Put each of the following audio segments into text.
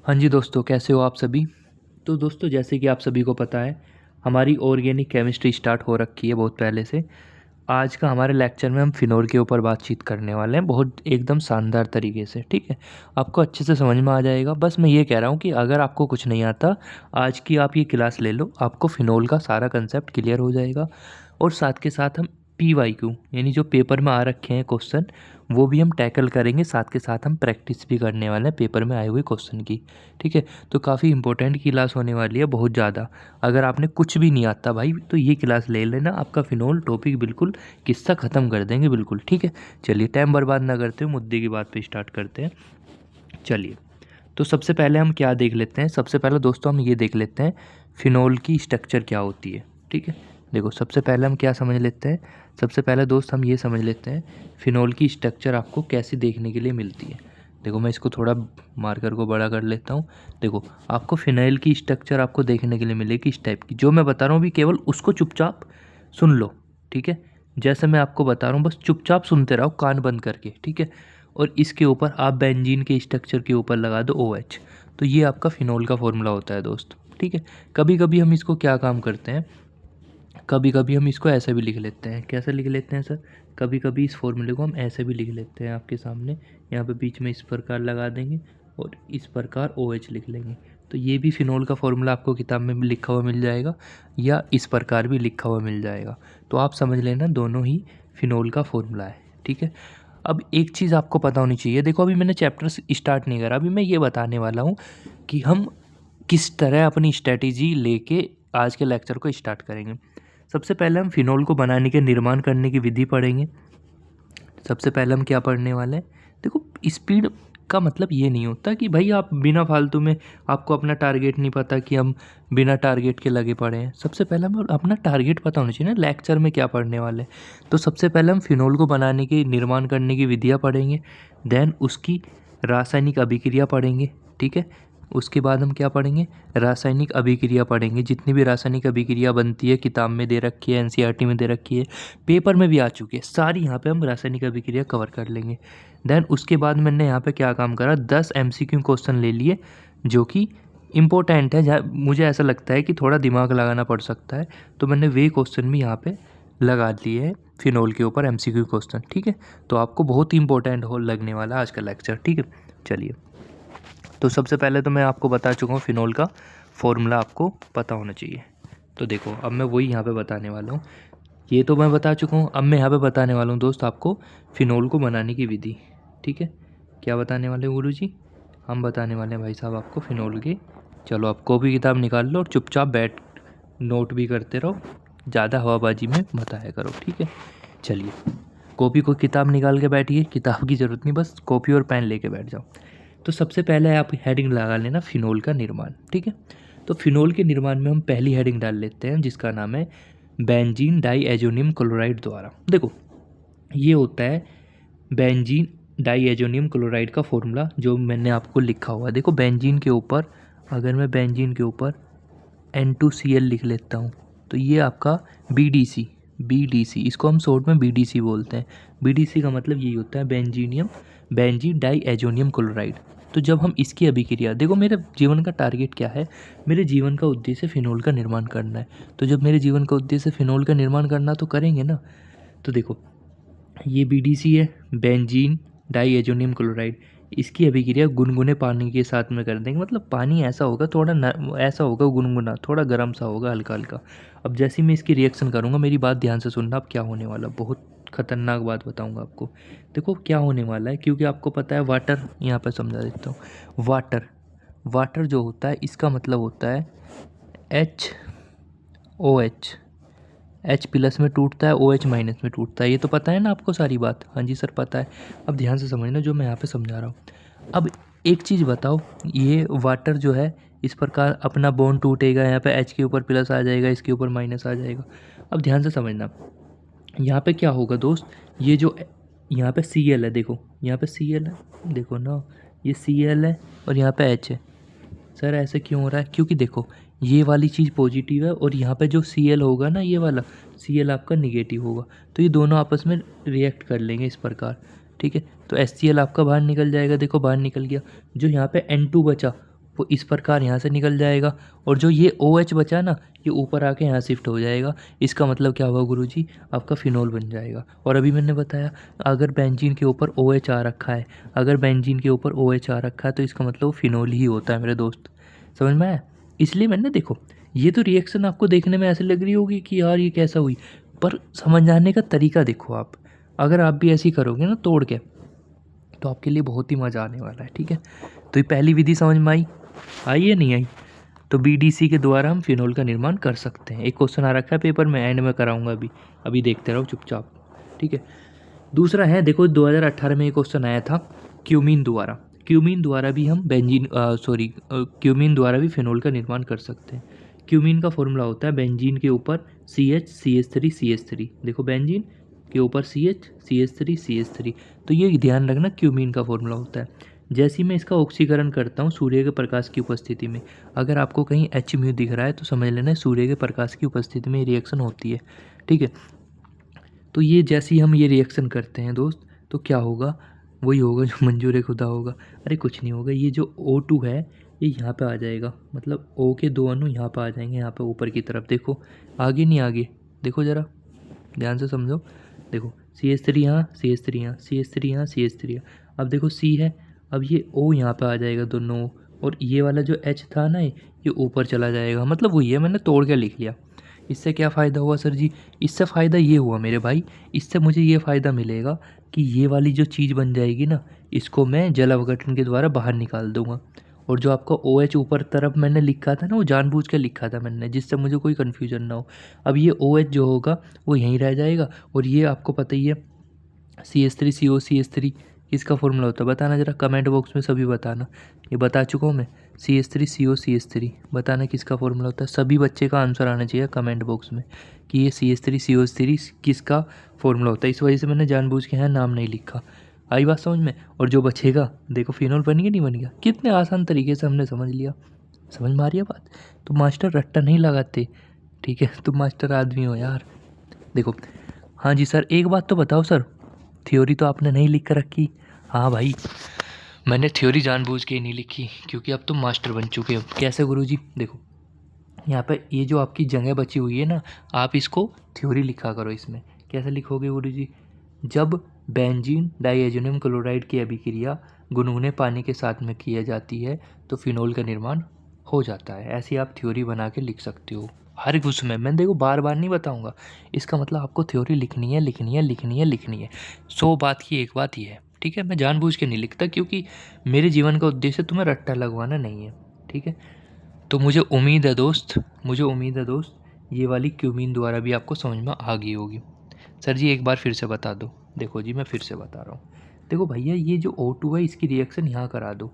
हाँ जी दोस्तों, कैसे हो आप सभी। तो दोस्तों, जैसे कि आप सभी को पता है, हमारी ऑर्गेनिक केमिस्ट्री स्टार्ट हो रखी है बहुत पहले से। आज का हमारे लेक्चर में हम फिनोल के ऊपर बातचीत करने वाले हैं, बहुत एकदम शानदार तरीके से। ठीक है, आपको अच्छे से समझ में आ जाएगा। बस मैं ये कह रहा हूँ कि अगर आपको कुछ नहीं आता, आज की आप ये क्लास ले लो, आपको फिनोल का सारा कंसेप्ट क्लियर हो जाएगा। और साथ के साथ हम PYQ यानी जो पेपर में आ रखे हैं क्वेश्चन, वो भी हम टैकल करेंगे। साथ के साथ हम प्रैक्टिस भी करने वाले हैं पेपर में आए हुए क्वेश्चन की। ठीक है, तो काफ़ी इंपॉर्टेंट क्लास होने वाली है, बहुत ज़्यादा। अगर आपने कुछ भी नहीं आता भाई, तो ये क्लास ले लेना, आपका फिनोल टॉपिक बिल्कुल किस्सा ख़त्म कर देंगे बिल्कुल। ठीक है, चलिए टाइम बर्बाद ना करते हुए मुद्दे की बात पे स्टार्ट करते हैं। चलिए, तो सबसे पहले हम क्या देख लेते हैं। सबसे पहले दोस्तों हम ये देख लेते हैं फिनोल की स्ट्रक्चर क्या होती है। ठीक है, देखो सबसे पहले हम क्या समझ लेते हैं। सबसे पहले दोस्त हम ये समझ लेते हैं फिनोल की स्ट्रक्चर आपको कैसी देखने के लिए मिलती है। देखो मैं इसको थोड़ा मार्कर को बड़ा कर लेता हूँ। देखो, आपको फिनाइल की स्ट्रक्चर आपको देखने के लिए मिलेगी इस टाइप की। जो मैं बता रहा हूँ भी केवल उसको चुपचाप सुन लो। ठीक है, जैसे मैं आपको बता रहा हूँ बस चुपचाप सुनते रहो कान बंद करके। ठीक है, और इसके ऊपर आप बेंजीन के स्ट्रक्चर के ऊपर लगा दो OH। तो ये आपका फिनोल का फॉर्मूला होता है दोस्त। ठीक है, कभी कभी हम इसको क्या काम करते हैं, कभी कभी हम इसको ऐसे भी लिख लेते हैं। कैसे लिख लेते हैं सर, कभी कभी इस फॉर्मूले को हम ऐसे भी लिख लेते हैं आपके सामने। यहाँ पे बीच में इस प्रकार लगा देंगे और इस प्रकार OH लिख लेंगे। तो ये भी फिनोल का फॉर्मूला आपको किताब में भी लिखा हुआ मिल जाएगा, या इस प्रकार भी लिखा हुआ मिल जाएगा। तो आप समझ लेना दोनों ही फिनोल का फॉर्मूला है। ठीक है, अब एक चीज़ आपको पता होनी चाहिए। देखो अभी मैंने चैप्टर स्टार्ट नहीं करा, अभी मैं ये बताने वाला हूँ कि हम किस तरह अपनी स्ट्रेटेजी लेके आज के लेक्चर को स्टार्ट करेंगे। सबसे पहले हम फिनोल को बनाने के निर्माण करने की विधि पढ़ेंगे। सबसे पहले हम क्या पढ़ने वाले हैं, देखो स्पीड का मतलब ये नहीं होता कि भाई आप बिना फालतू में, आपको अपना टारगेट नहीं पता कि हम बिना टारगेट के लगे पड़े हैं। सबसे पहले हमें अपना टारगेट पता होना चाहिए ना, लेक्चर में क्या पढ़ने वाले हैं। तो सबसे पहले हम फिनोल को बनाने की निर्माण करने की विधियाँ पढ़ेंगे, देन उसकी रासायनिक अभिक्रिया पढ़ेंगे। ठीक है, उसके बाद हम क्या पढ़ेंगे, रासायनिक अभिक्रिया पढ़ेंगे। जितनी भी रासायनिक अभिक्रिया बनती है किताब में दे रखी है, NCERT में दे रखी है, पेपर में भी आ चुकी है सारी, यहाँ पे हम रासायनिक अभिक्रिया कवर कर लेंगे। देन उसके बाद मैंने यहाँ पे क्या काम करा, 10 MCQ क्वेश्चन ले लिए जो कि इम्पोर्टेंट है, जहाँ मुझे ऐसा लगता है कि थोड़ा दिमाग लगाना पड़ सकता है। तो मैंने वे क्वेश्चन भी यहाँ पे लगा दिए हैं फिनोल के ऊपर MCQ क्वेश्चन। ठीक है, तो आपको बहुत ही इंपॉर्टेंट हो लगने वाला है आज का लेक्चर। ठीक है, चलिए, तो सबसे पहले तो मैं आपको बता चुका हूँ फिनोल का फॉर्मूला आपको पता होना चाहिए। तो देखो अब मैं वही यहाँ पे बताने वाला हूँ। ये तो मैं बता चुका हूँ, अब मैं यहाँ पे बताने वाला हूँ दोस्त आपको फिनोल को बनाने की विधि। ठीक है, क्या बताने वाले हैं गुरुजी, हम बताने वाले हैं भाई साहब आपको फिनोल के। चलो आप कॉपी किताब निकाल लो और चुपचाप बैठ नोट भी करते रहो, ज़्यादा हवाबाजी में मत आया करो। ठीक है, चलिए कॉपी को किताब निकाल के बैठिए, किताब की ज़रूरत नहीं, बस कॉपी और पेन लेके बैठ जाओ। तो सबसे पहले आप हेडिंग लगा लेना फिनोल का निर्माण। ठीक है, तो फिनोल के निर्माण में हम पहली हेडिंग डाल लेते हैं जिसका नाम है बेंजीन डाईएजोनियम क्लोराइड द्वारा। देखो ये होता है बेंजीन डाईएजोनियम क्लोराइड का फॉर्मूला जो मैंने आपको लिखा हुआ है। देखो बेंजीन के ऊपर, अगर मैं बेंजीन के ऊपर N2Cl लिख लेता हूँ, तो ये आपका BDC इसको हम शॉर्ट में BDC बोलते हैं। BDC का मतलब यही होता है बेंजीन डाईएजोनियम क्लोराइड। तो जब हम इसकी अभिक्रिया, देखो मेरे जीवन का टारगेट क्या है, मेरे जीवन का उद्देश्य फिनोल का निर्माण करना है। तो जब मेरे जीवन का उद्देश्य फिनोल का निर्माण करना, तो करेंगे ना। तो देखो ये BDC है, बेंजीन डाईएजोनियम क्लोराइड। इसकी अभिक्रिया गुनगुने पानी के साथ में कर देंगे। मतलब पानी ऐसा होगा थोड़ा ऐसा होगा गुनगुना, थोड़ा गर्म सा होगा, हल्का हल्का। अब जैसे ही मैं इसकी रिएक्शन करूँगा, मेरी बात ध्यान से सुनना। अब क्या होने वाला, बहुत खतरनाक बात बताऊँगा आपको। देखो क्या होने वाला है, क्योंकि आपको पता है वाटर, यहाँ पर समझा देता हूँ। वाटर जो होता है इसका मतलब होता है HOH। H+ में टूटता है, OH- में टूटता है। ये तो पता है ना आपको सारी बात। हाँ जी सर पता है। अब ध्यान से समझना जो मैं यहाँ पे समझा रहा हूँ। अब एक चीज़ बताओ, ये वाटर जो है इस प्रकार अपना बॉन्ड टूटेगा, यहाँ पे H के ऊपर प्लस आ जाएगा, इसके ऊपर माइनस आ जाएगा। अब ध्यान से समझना, यहाँ पे क्या होगा दोस्त, ये जो यहाँ पे Cl है, देखो यहाँ पे Cl है, देखो ना ये Cl है और यहाँ पे H है। सर ऐसे क्यों हो रहा है, क्योंकि देखो ये वाली चीज़ पॉजिटिव है और यहाँ पे जो Cl होगा ना, ये वाला Cl आपका निगेटिव होगा। तो ये दोनों आपस में रिएक्ट कर लेंगे इस प्रकार। ठीक है, तो HCl आपका बाहर निकल जाएगा, देखो बाहर निकल गया। जो यहाँ पे N2 बचा वो इस प्रकार यहाँ से निकल जाएगा, और जो ये OH बचा ना, ये ऊपर आके यहाँ शिफ्ट हो जाएगा। इसका मतलब क्या हुआ गुरुजी, आपका फिनोल बन जाएगा। और अभी मैंने बताया अगर बेंजीन के ऊपर OH आ रखा है, अगर बेंजीन के ऊपर OH आ रखा है तो इसका मतलब वो फिनोल ही होता है मेरे दोस्त। समझ में आया? इसलिए मैंने, देखो ये तो रिएक्शन आपको देखने में ऐसे लग रही होगी कि यार ये कैसा हुई, पर समझाने का तरीका देखो आप। अगर आप भी ऐसी करोगे ना तोड़ के, तो आपके लिए बहुत ही मज़ा आने वाला है। ठीक है, तो ये पहली विधि समझ में आई या नहीं आई? तो BDC के द्वारा हम फिनोल का निर्माण कर सकते हैं। एक क्वेश्चन आ रखा है पेपर में, एंड में कराऊंगा अभी देखते रहो चुपचाप। ठीक है, दूसरा है, देखो 2018 में एक क्वेश्चन आया था क्यूमीन द्वारा। क्यूमीन द्वारा भी हम क्यूमीन द्वारा भी फिनोल का निर्माण कर सकते हैं। क्यूमीन का फॉर्मूला होता है बेंजीन के ऊपर CH CH3 देखो बेंजीन के ऊपर CH3 तो ये ध्यान रखना क्यूमीन का फॉर्मूला होता है। जैसे ही मैं इसका ऑक्सीकरण करता हूँ सूर्य के प्रकाश की उपस्थिति में, अगर आपको कहीं H दिख रहा है तो समझ लेना सूर्य के प्रकाश की उपस्थिति में रिएक्शन होती है। ठीक है, तो ये जैसे ही हम ये रिएक्शन करते हैं दोस्त, तो क्या होगा, वही होगा जो मंजूर खुदा होगा। अरे कुछ नहीं होगा, ये जो O2 है ये यहाँ पे आ जाएगा, मतलब O के 2 अणु यहाँ पे आ जाएंगे, यहाँ पे ऊपर की तरफ। देखो आगे नहीं, आगे देखो ज़रा ध्यान से समझो। देखो CH3 यहाँ, CH3 यहाँ, CH3 यहाँ, CH3 यहाँ। अब देखो C है, अब ये O यहाँ पे आ जाएगा दोनों, और ये वाला जो H था ना ये ऊपर चला जाएगा। मतलब वही है, मैंने तोड़ के लिख लिया। इससे क्या फ़ायदा हुआ सर जी? इससे फ़ायदा ये हुआ मेरे भाई, इससे मुझे ये फ़ायदा मिलेगा कि ये वाली जो चीज़ बन जाएगी ना, इसको मैं जल अवघटन के द्वारा बाहर निकाल दूंगा। और जो आपका OH ऊपर तरफ मैंने लिखा था ना, वो जानबूझ के लिखा था मैंने, जिससे मुझे कोई कन्फ्यूजन ना हो। अब ये OH जो होगा वो यहीं रह जाएगा, और ये आपको पता ही है CH3CO किसका फॉर्मूला होता है, बताना ज़रा कमेंट बॉक्स में, सभी बताना। ये बता चुका हूँ मैं, CH3CO बताना किसका फॉर्मूला होता है। सभी बच्चे का आंसर आना चाहिए कमेंट बॉक्स में कि ये CH3CO किसका फॉर्मूला होता है। इस वजह से मैंने जानबूझ के यहाँ नाम नहीं लिखा। आई बात समझ में? और जो बचेगा देखो फिनोल बन गया नहीं बन गया, कितने आसान तरीके से हमने समझ लिया। समझ में आ रही है बात? तो मास्टर रट्टा नहीं लगाते, ठीक है, तुम मास्टर आदमी हो यार। देखो, हाँ जी सर, एक बात तो बताओ सर, थ्योरी तो आपने नहीं लिख कर रखी। हाँ भाई, मैंने थ्योरी जानबूझ के ही नहीं लिखी, क्योंकि अब तुम मास्टर बन चुके हो। कैसे गुरुजी? देखो यहाँ पे ये जो आपकी जगह बची हुई है ना, आप इसको थ्योरी लिखा करो। इसमें कैसे लिखोगे गुरुजी? जब बेंजीन डाइएज़ोनियम क्लोराइड की अभिक्रिया गुनगुने पानी के साथ में की जाती है तो फिनोल का निर्माण हो जाता है। ऐसी आप थ्योरी बना के लिख सकते हो हर एक उसमें। मैं देखो बार बार नहीं बताऊंगा, इसका मतलब आपको थ्योरी लिखनी है, लिखनी है, लिखनी है, लिखनी है। 100 बात की एक बात ही है। ठीक है, मैं जानबूझ के नहीं लिखता, क्योंकि मेरे जीवन का उद्देश्य तुम्हें रट्टा लगवाना नहीं है। ठीक है, तो मुझे उम्मीद है दोस्त, ये वाली क्यूमीन द्वारा भी आपको समझ में आ गई होगी। सर जी एक बार फिर से बता दो। देखो जी मैं फिर से बता रहा हूँ। देखो भैया, ये जो O2 है इसकी रिएक्शन यहाँ करा दो।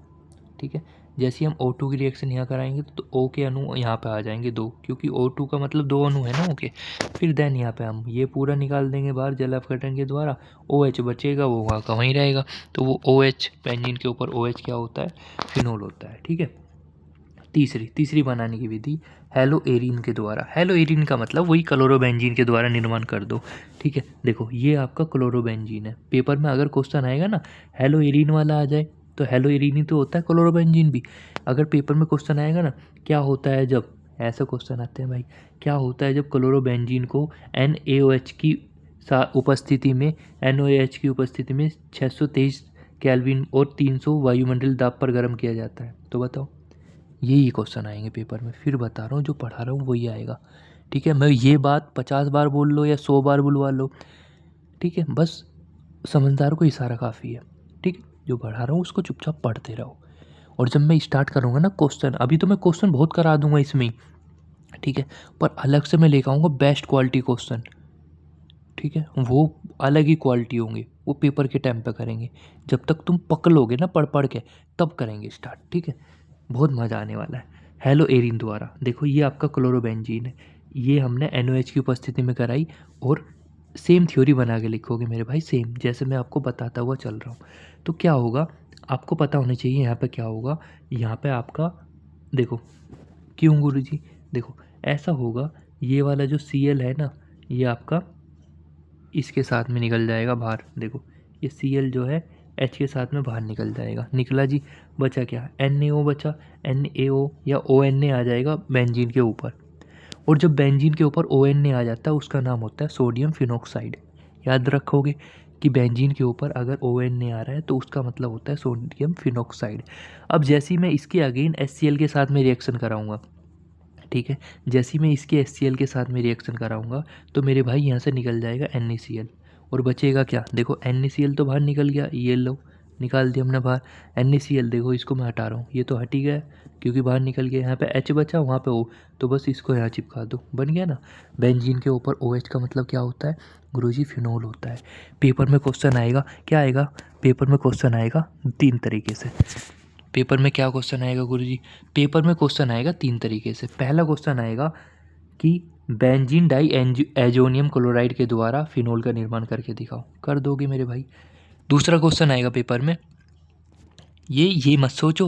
ठीक है, जैसे ही हम O2 की रिएक्शन यहाँ कराएंगे तो O के अणु यहाँ पे आ जाएंगे 2, क्योंकि O2 का मतलब 2 अणु है ना O के। फिर देन यहाँ पे हम ये पूरा निकाल देंगे बाहर जल अपघटन के द्वारा। OH बचेगा, वो वहाँ का वहीं रहेगा। तो वो OH, बेंजीन के ऊपर OH क्या होता है? फिनोल होता है। ठीक है, तीसरी बनाने की विधि हेलो एरीन के द्वारा। हेलो एरीन का मतलब वही क्लोरोबेंजीन के द्वारा निर्माण कर दो। ठीक है, देखो ये आपका क्लोरोबेंजीन है। पेपर में अगर क्वेश्चन आएगा ना हेलो एरीन वाला आ जाए, तो हेलो एरीन ही तो होता है क्लोरोबेंजीन भी। अगर पेपर में क्वेश्चन आएगा ना क्या होता है जब, ऐसा क्वेश्चन आते हैं भाई, क्या होता है जब क्लोरोबेंजीन को NaOH की उपस्थिति में NaOH की उपस्थिति में 623 केल्विन और 300 वायुमंडल दाब पर गर्म किया जाता है, तो बताओ। यही क्वेश्चन आएंगे पेपर में, फिर बता रहा हूँ जो पढ़ा रहा हूँ वही आएगा। ठीक है, मैं ये बात 50 बार बोल लो या 100 बार बुलवा लो, ठीक है, बस समझदार को इशारा काफ़ी है। ठीक है, जो पढ़ा रहा हूँ उसको चुपचाप पढ़ते रहो। और जब मैं स्टार्ट करूँगा ना क्वेश्चन, अभी तो मैं क्वेश्चन बहुत करा दूंगा इसमें ही, ठीक है, पर अलग से मैं लेकर आऊँगा बेस्ट क्वालिटी क्वेश्चन। ठीक है, वो अलग ही क्वालिटी होंगे, वो पेपर के टाइम पे करेंगे। जब तक तुम पकड़ लोगे ना पढ़ पढ़ के, तब करेंगे स्टार्ट। ठीक है, बहुत मज़ा आने वाला है। हेलो एरीन द्वारा, देखो ये आपका क्लोरोबेंजीन है, ये हमने NaOH की उपस्थिति में कराई, और सेम थ्योरी बना के लिखोगे मेरे भाई, सेम जैसे मैं आपको बताता हुआ चल रहा हूँ। तो क्या होगा आपको पता होना चाहिए यहाँ पे क्या होगा। यहाँ पे आपका देखो, क्यों गुरुजी? देखो ऐसा होगा, ये वाला जो Cl है ना, ये आपका इसके साथ में निकल जाएगा बाहर। देखो ये Cl जो है H के साथ में बाहर निकल जाएगा। निकला जी, बचा क्या, NaO बचा। NaO या ONa आ जाएगा बेंजीन के ऊपर, और जब बेंजीन के ऊपर ONa आ जाता है उसका नाम होता है सोडियम फिनॉक्साइड। याद रखोगे कि बेंजीन के ऊपर अगर ONa आ रहा है तो उसका मतलब होता है सोडियम फिनॉक्साइड। अब जैसे ही मैं इसके अगेन HCl के साथ में रिएक्शन कराऊंगा, ठीक है, जैसे ही मैं इसके HCl के साथ में रिएक्शन कराऊंगा तो मेरे भाई यहाँ से निकल जाएगा NaCl, और बचेगा क्या, देखो NaCl तो बाहर निकल गया, ये लो निकाल दिया हमने बाहर। NaCl देखो इसको मैं हटा रहा हूँ, ये तो हट ही गया क्योंकि बाहर निकल गया। यहाँ पे H बचा, वहाँ पे O, तो बस इसको यहाँ चिपका दो, बन गया ना। बेंजीन के ऊपर OH का मतलब क्या होता है गुरुजी, फिनोल होता है। पेपर में क्वेश्चन आएगा, क्या आएगा, पेपर में क्वेश्चन आएगा 3 तरीके से। पेपर में क्या क्वेश्चन आएगा गुरुजी, पेपर में क्वेश्चन आएगा 3 तरीके से। पहला क्वेश्चन आएगा कि बेंजीन डाई एजोनियम क्लोराइड के द्वारा फिनोल का निर्माण करके दिखाओ, कर दोगे मेरे भाई। दूसरा क्वेश्चन आएगा पेपर में, ये मत सोचो,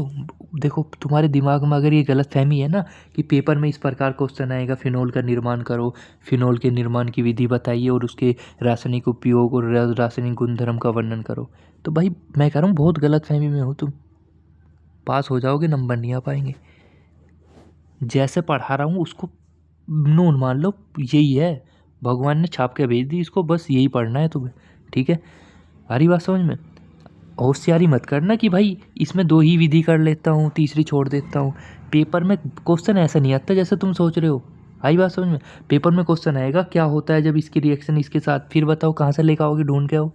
देखो तुम्हारे दिमाग में अगर ये गलत फहमी है ना कि पेपर में इस प्रकार क्वेश्चन आएगा फिनोल का निर्माण करो, फिनोल के निर्माण की विधि बताइए और उसके रासायनिक उपयोग और रासायनिक गुणधर्म का वर्णन करो, तो भाई मैं कह रहा हूँ बहुत गलत फहमी में हो तुम। पास हो जाओगे, नंबर नहीं आ पाएंगे। जैसे पढ़ा रहा हूँ उसको नून मान लो, यही है, भगवान ने छाप के भेज दी इसको, बस यही पढ़ना है तुम्हें, ठीक है। आ रही बात समझ में। होशियारी मत करना कि भाई इसमें 2 ही विधि कर लेता हूँ, तीसरी छोड़ देता हूँ। पेपर में क्वेश्चन ऐसा नहीं आता जैसे तुम सोच रहे हो। आई बात समझ में। पेपर में क्वेश्चन आएगा क्या होता है जब इसकी रिएक्शन इसके साथ, फिर बताओ कहाँ से लेकर आओगे, ढूंढ के आओ।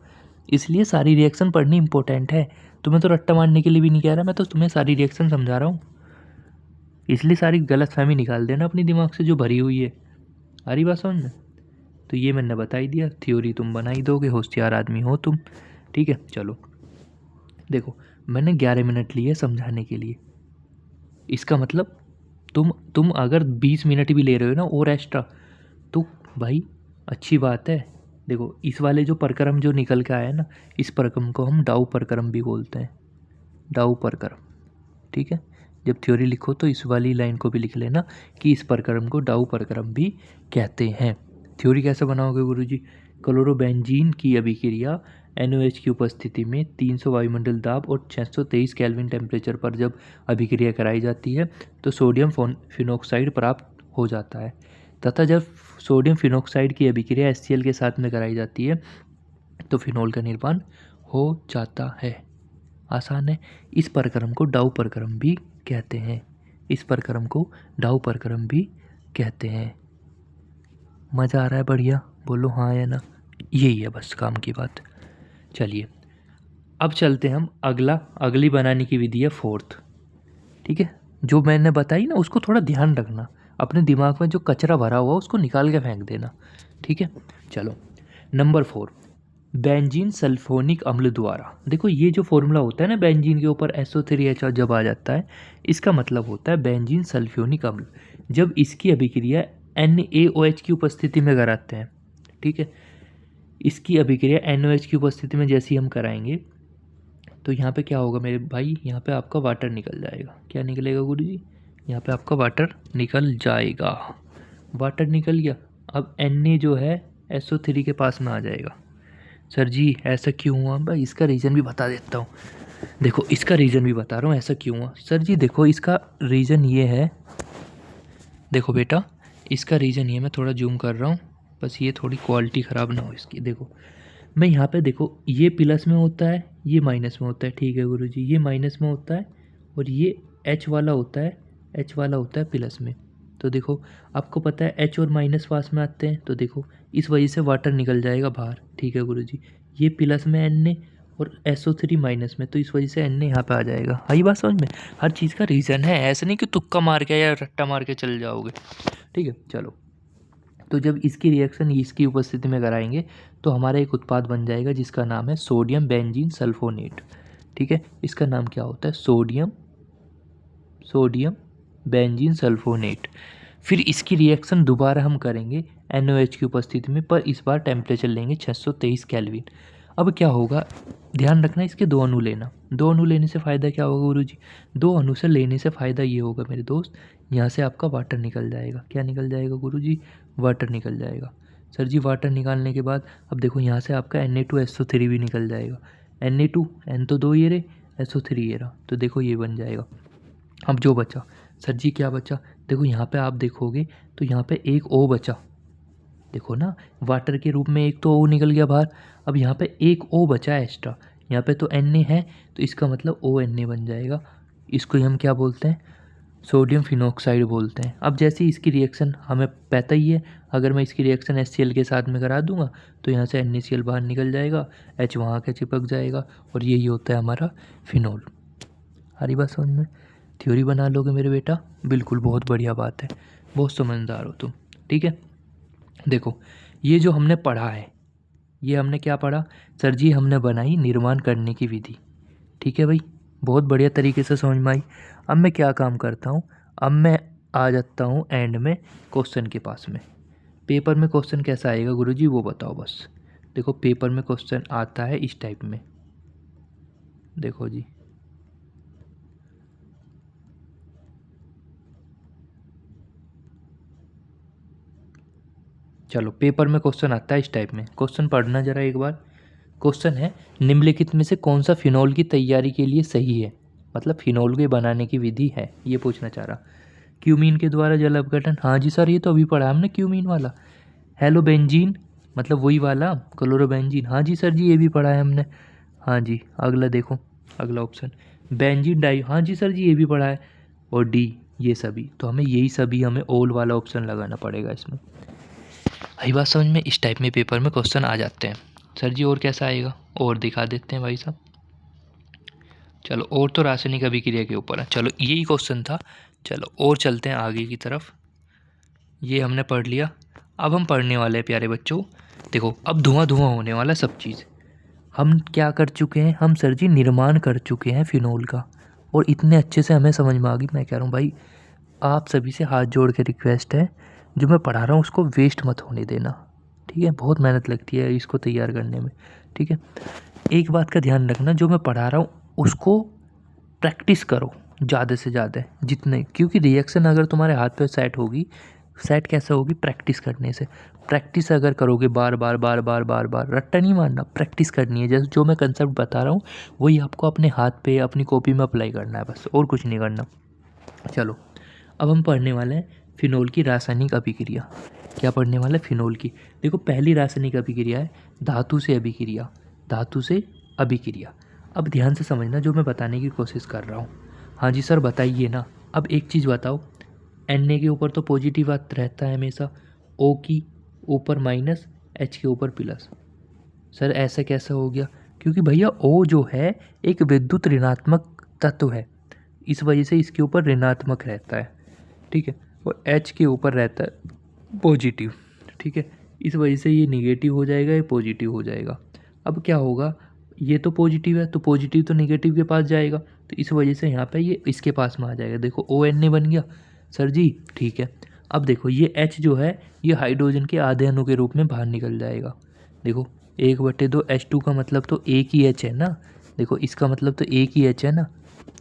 इसलिए सारी रिएक्शन पढ़नी इंपॉर्टेंट है। तुम्हें तो रट्टा मारने के लिए भी नहीं कह रहा, मैं तो तुम्हें सारी रिएक्शन समझा रहा हूँ। इसलिए सारी गलतफहमी निकाल देना अपनी दिमाग से जो भरी हुई है। आ रही बात समझ में। तो ये मैंने बता ही दिया, थ्योरी तुम बना ही दोगे, होशियार आदमी हो तुम, ठीक है। चलो देखो, मैंने 11 मिनट लिए समझाने के लिए, इसका मतलब तुम अगर 20 मिनट भी ले रहे हो ना और एक्स्ट्रा, तो भाई अच्छी बात है। देखो इस वाले जो प्रक्रम जो निकल के आया ना, इस प्रक्रम को हम डाउ प्रक्रम भी बोलते हैं, डाउ प्रक्रम, ठीक है। जब थ्योरी लिखो तो इस वाली लाइन को भी लिख लेना कि इस प्रक्रम को डाउ प्रक्रम भी कहते हैं। थ्योरी कैसे बनाओगे गुरुजी, क्लोरोबेंजीन की अभिक्रिया NaOH की उपस्थिति में 300 वायुमंडल दाब और 623 केल्विन टेम्परेचर पर जब अभिक्रिया कराई जाती है तो सोडियम फिनॉक्साइड प्राप्त हो जाता है, तथा जब सोडियम फिनॉक्साइड की अभिक्रिया HCl के साथ में कराई जाती है तो फिनोल का निर्माण हो जाता है। आसान है। इस प्रक्रम को डाउ प्रक्रम भी कहते हैं, इस प्रक्रम को डाउ प्रक्रम भी कहते हैं। मज़ा आ रहा है, बढ़िया, बोलो हाँ या ना। यही है बस काम की बात। चलिए अब चलते हैं हम अगली बनाने की विधि है 4th, ठीक है। जो मैंने बताई ना उसको थोड़ा ध्यान रखना, अपने दिमाग में जो कचरा भरा हुआ उसको निकाल के फेंक देना, ठीक है। चलो नंबर 4, बेंजीन सल्फोनिक अम्ल द्वारा। देखो ये जो फॉर्मूला होता है ना, बेंजीन के ऊपर SO3H जब आ जाता है, इसका मतलब होता है बेंजीन सल्फोनिक अम्ल। जब इसकी अभिक्रिया NaOH की उपस्थिति में कराते हैं, ठीक है, इसकी अभिक्रिया NaOH की उपस्थिति में जैसी हम कराएंगे तो यहाँ पे क्या होगा मेरे भाई, यहाँ पे आपका वाटर निकल जाएगा। क्या निकलेगा गुरुजी, यहाँ पे आपका वाटर निकल जाएगा। वाटर निकल गया, अब Na जो है SO3 के पास में आ जाएगा। सर जी ऐसा क्यों हुआ भाई, इसका रीज़न भी बता देता हूँ। देखो इसका रीज़न भी बता रहा हूँ ऐसा क्यों हुआ। सर जी देखो इसका रीज़न ये है, देखो बेटा इसका रीज़न ये, मैं थोड़ा जूम कर रहा हूँ बस ये थोड़ी क्वालिटी ख़राब ना हो इसकी। देखो मैं यहाँ पे, देखो ये प्लस में होता है, ये माइनस में होता है, ठीक है गुरुजी, ये माइनस में होता है और ये H वाला होता है, H वाला होता है प्लस में। तो देखो आपको पता है H और माइनस पास में आते हैं, तो देखो इस वजह से वाटर निकल जाएगा बाहर, ठीक है गुरुजी। ये प्लस में Na और SO3 माइनस में, तो इस वजह से Na यहाँ पे आ जाएगा। आई बात समझ में। हर चीज़ का रीज़न है, ऐसा नहीं कि तुक्का मार के या रट्टा मार के चल जाओगे, ठीक है। चलो तो जब इसकी रिएक्शन इसकी उपस्थिति में कराएंगे तो हमारा एक उत्पाद बन जाएगा जिसका नाम है सोडियम बेंजीन सल्फोनेट, ठीक है। इसका नाम क्या होता है, सोडियम बेंजीन सल्फोनेट। फिर इसकी रिएक्शन दोबारा हम करेंगे NaOH की उपस्थिति में, पर इस बार टेम्परेचर लेंगे 623 केल्विन। अब क्या होगा, ध्यान रखना इसके 2 अणु लेना। 2 अणु लेने से फ़ायदा क्या होगा गुरुजी, 2 अणु से लेने से फ़ायदा ये होगा मेरे दोस्त, यहाँ से आपका वाटर निकल जाएगा। क्या निकल जाएगा गुरुजी, वाटर निकल जाएगा। सर जी वाटर निकालने के बाद अब देखो यहाँ से आपका Na2SO3 भी निकल जाएगा। Na2 N तो 2 ये रहे, SO3 ये रहा, तो देखो ये बन जाएगा। अब जो बचा सर जी क्या बचा, देखो यहाँ पे आप देखोगे तो यहाँ पे एक O बचा, देखो ना वाटर के रूप में एक तो O निकल गया बाहर, अब यहाँ पे एक O बचा है एक्स्ट्रा, यहाँ पे तो Na है तो इसका मतलब ONA बन जाएगा। इसको ही हम क्या बोलते हैं, सोडियम फिनॉक्साइड बोलते हैं। अब जैसे इसकी रिएक्शन हमें पता ही है, अगर मैं इसकी रिएक्शन HCl के साथ में करा दूंगा तो यहाँ से NaCl बाहर निकल जाएगा, H वहाँ के चिपक जाएगा और यही होता है हमारा फिनोल। हरी बात समझ में, थ्योरी बना लोगे मेरे बेटा, बिल्कुल बहुत बढ़िया बात है, बहुत समझदार हो तुम। ठीक है, देखो ये जो हमने पढ़ा है, ये हमने क्या पढ़ा सर जी, हमने बनाई निर्माण करने की विधि। ठीक है भाई, बहुत बढ़िया तरीके से समझ में आई। अब मैं क्या काम करता हूँ, अब मैं आ जाता हूँ एंड में क्वेश्चन के पास में। पेपर में क्वेश्चन कैसा आएगा गुरुजी वो बताओ बस। देखो पेपर में क्वेश्चन आता है इस टाइप में, देखो जी चलो पेपर में क्वेश्चन आता है इस टाइप में, क्वेश्चन पढ़ना जरा एक बार। क्वेश्चन है निम्नलिखित में से कौन सा फिनोल की तैयारी के लिए सही है, मतलब फिनोल के बनाने की विधि है ये पूछना चाह रहा। क्यूमीन के द्वारा जल अपघटन, हाँ जी सर ये तो अभी पढ़ा हमने क्यूमीन वाला। हेलोबेंजीन मतलब वही वाला क्लोरोबेंजीन, हाँ जी सर जी ये भी पढ़ा है हमने। हाँ जी अगला देखो, अगला ऑप्शन बेंजीन डाई, हाँ जी सर जी ये भी पढ़ा है। और डी ये सभी, तो हमें यही सभी हमें ओल वाला ऑप्शन लगाना पड़ेगा इसमें। आई बात समझ में, इस टाइप में पेपर में क्वेश्चन आ जाते हैं। सर जी और कैसा आएगा, और दिखा देते हैं भाई साहब। चलो और तो रासायनिक अभिक्रिया के ऊपर है, चलो यही क्वेश्चन था। चलो और चलते हैं आगे की तरफ, ये हमने पढ़ लिया। अब हम पढ़ने वाले हैं प्यारे बच्चों, देखो अब धुआं धुआं होने वाला सब चीज़। हम क्या कर चुके हैं, हम सर जी निर्माण कर चुके हैं फिनोल का, और इतने अच्छे से हमें समझ में आ गई। मैं कह रहा हूँ भाई आप सभी से हाथ जोड़ के रिक्वेस्ट है, जो मैं पढ़ा रहा हूँ उसको वेस्ट मत होने देना। ठीक है, बहुत मेहनत लगती है इसको तैयार करने में। ठीक है, एक बात का ध्यान रखना, जो मैं पढ़ा रहा हूँ उसको प्रैक्टिस करो ज़्यादा से ज़्यादा जितने, क्योंकि रिएक्शन अगर तुम्हारे हाथ पे सेट होगी, सेट कैसे होगी, प्रैक्टिस करने से। प्रैक्टिस अगर करोगे बार बार बार बार बार बार, रट्टा नहीं मारना, प्रैक्टिस करनी है। जैसे जो मैं कंसेप्ट बता रहा हूँ वही आपको अपने हाथ पे अपनी कॉपी में अप्लाई करना है बस, और कुछ नहीं करना। चलो अब हम पढ़ने वाले हैं फिनोल की रासायनिक अभिक्रिया। क्या पढ़ने वाले हैं, फिनोल की। देखो पहली रासायनिक अभिक्रिया है धातु से अभिक्रिया, धातु से अभिक्रिया। अब ध्यान से समझना जो मैं बताने की कोशिश कर रहा हूँ। हाँ जी सर बताइए ना। अब एक चीज़ बताओ, Na के ऊपर तो पॉजिटिव बात रहता है हमेशा, O की ऊपर माइनस, H के ऊपर प्लस। सर ऐसा कैसा हो गया, क्योंकि भैया O जो है एक विद्युत ऋणात्मक तत्व है, इस वजह से इसके ऊपर ऋणात्मक रहता है। ठीक है, और H के ऊपर रहता है पॉजिटिव। ठीक है, इस वजह से ये निगेटिव हो जाएगा, ये पॉजिटिव हो जाएगा। अब क्या होगा, ये तो पॉजिटिव है तो पॉजिटिव तो निगेटिव के पास जाएगा, तो इस वजह से यहाँ पे ये इसके पास में आ जाएगा। देखो ONA बन गया सर जी। ठीक है, अब देखो ये H जो है ये हाइड्रोजन के आधे अणु के रूप में बाहर निकल जाएगा। देखो 1/2 H2 का मतलब तो एक ही H है ना, देखो इसका मतलब तो एक ही H है ना,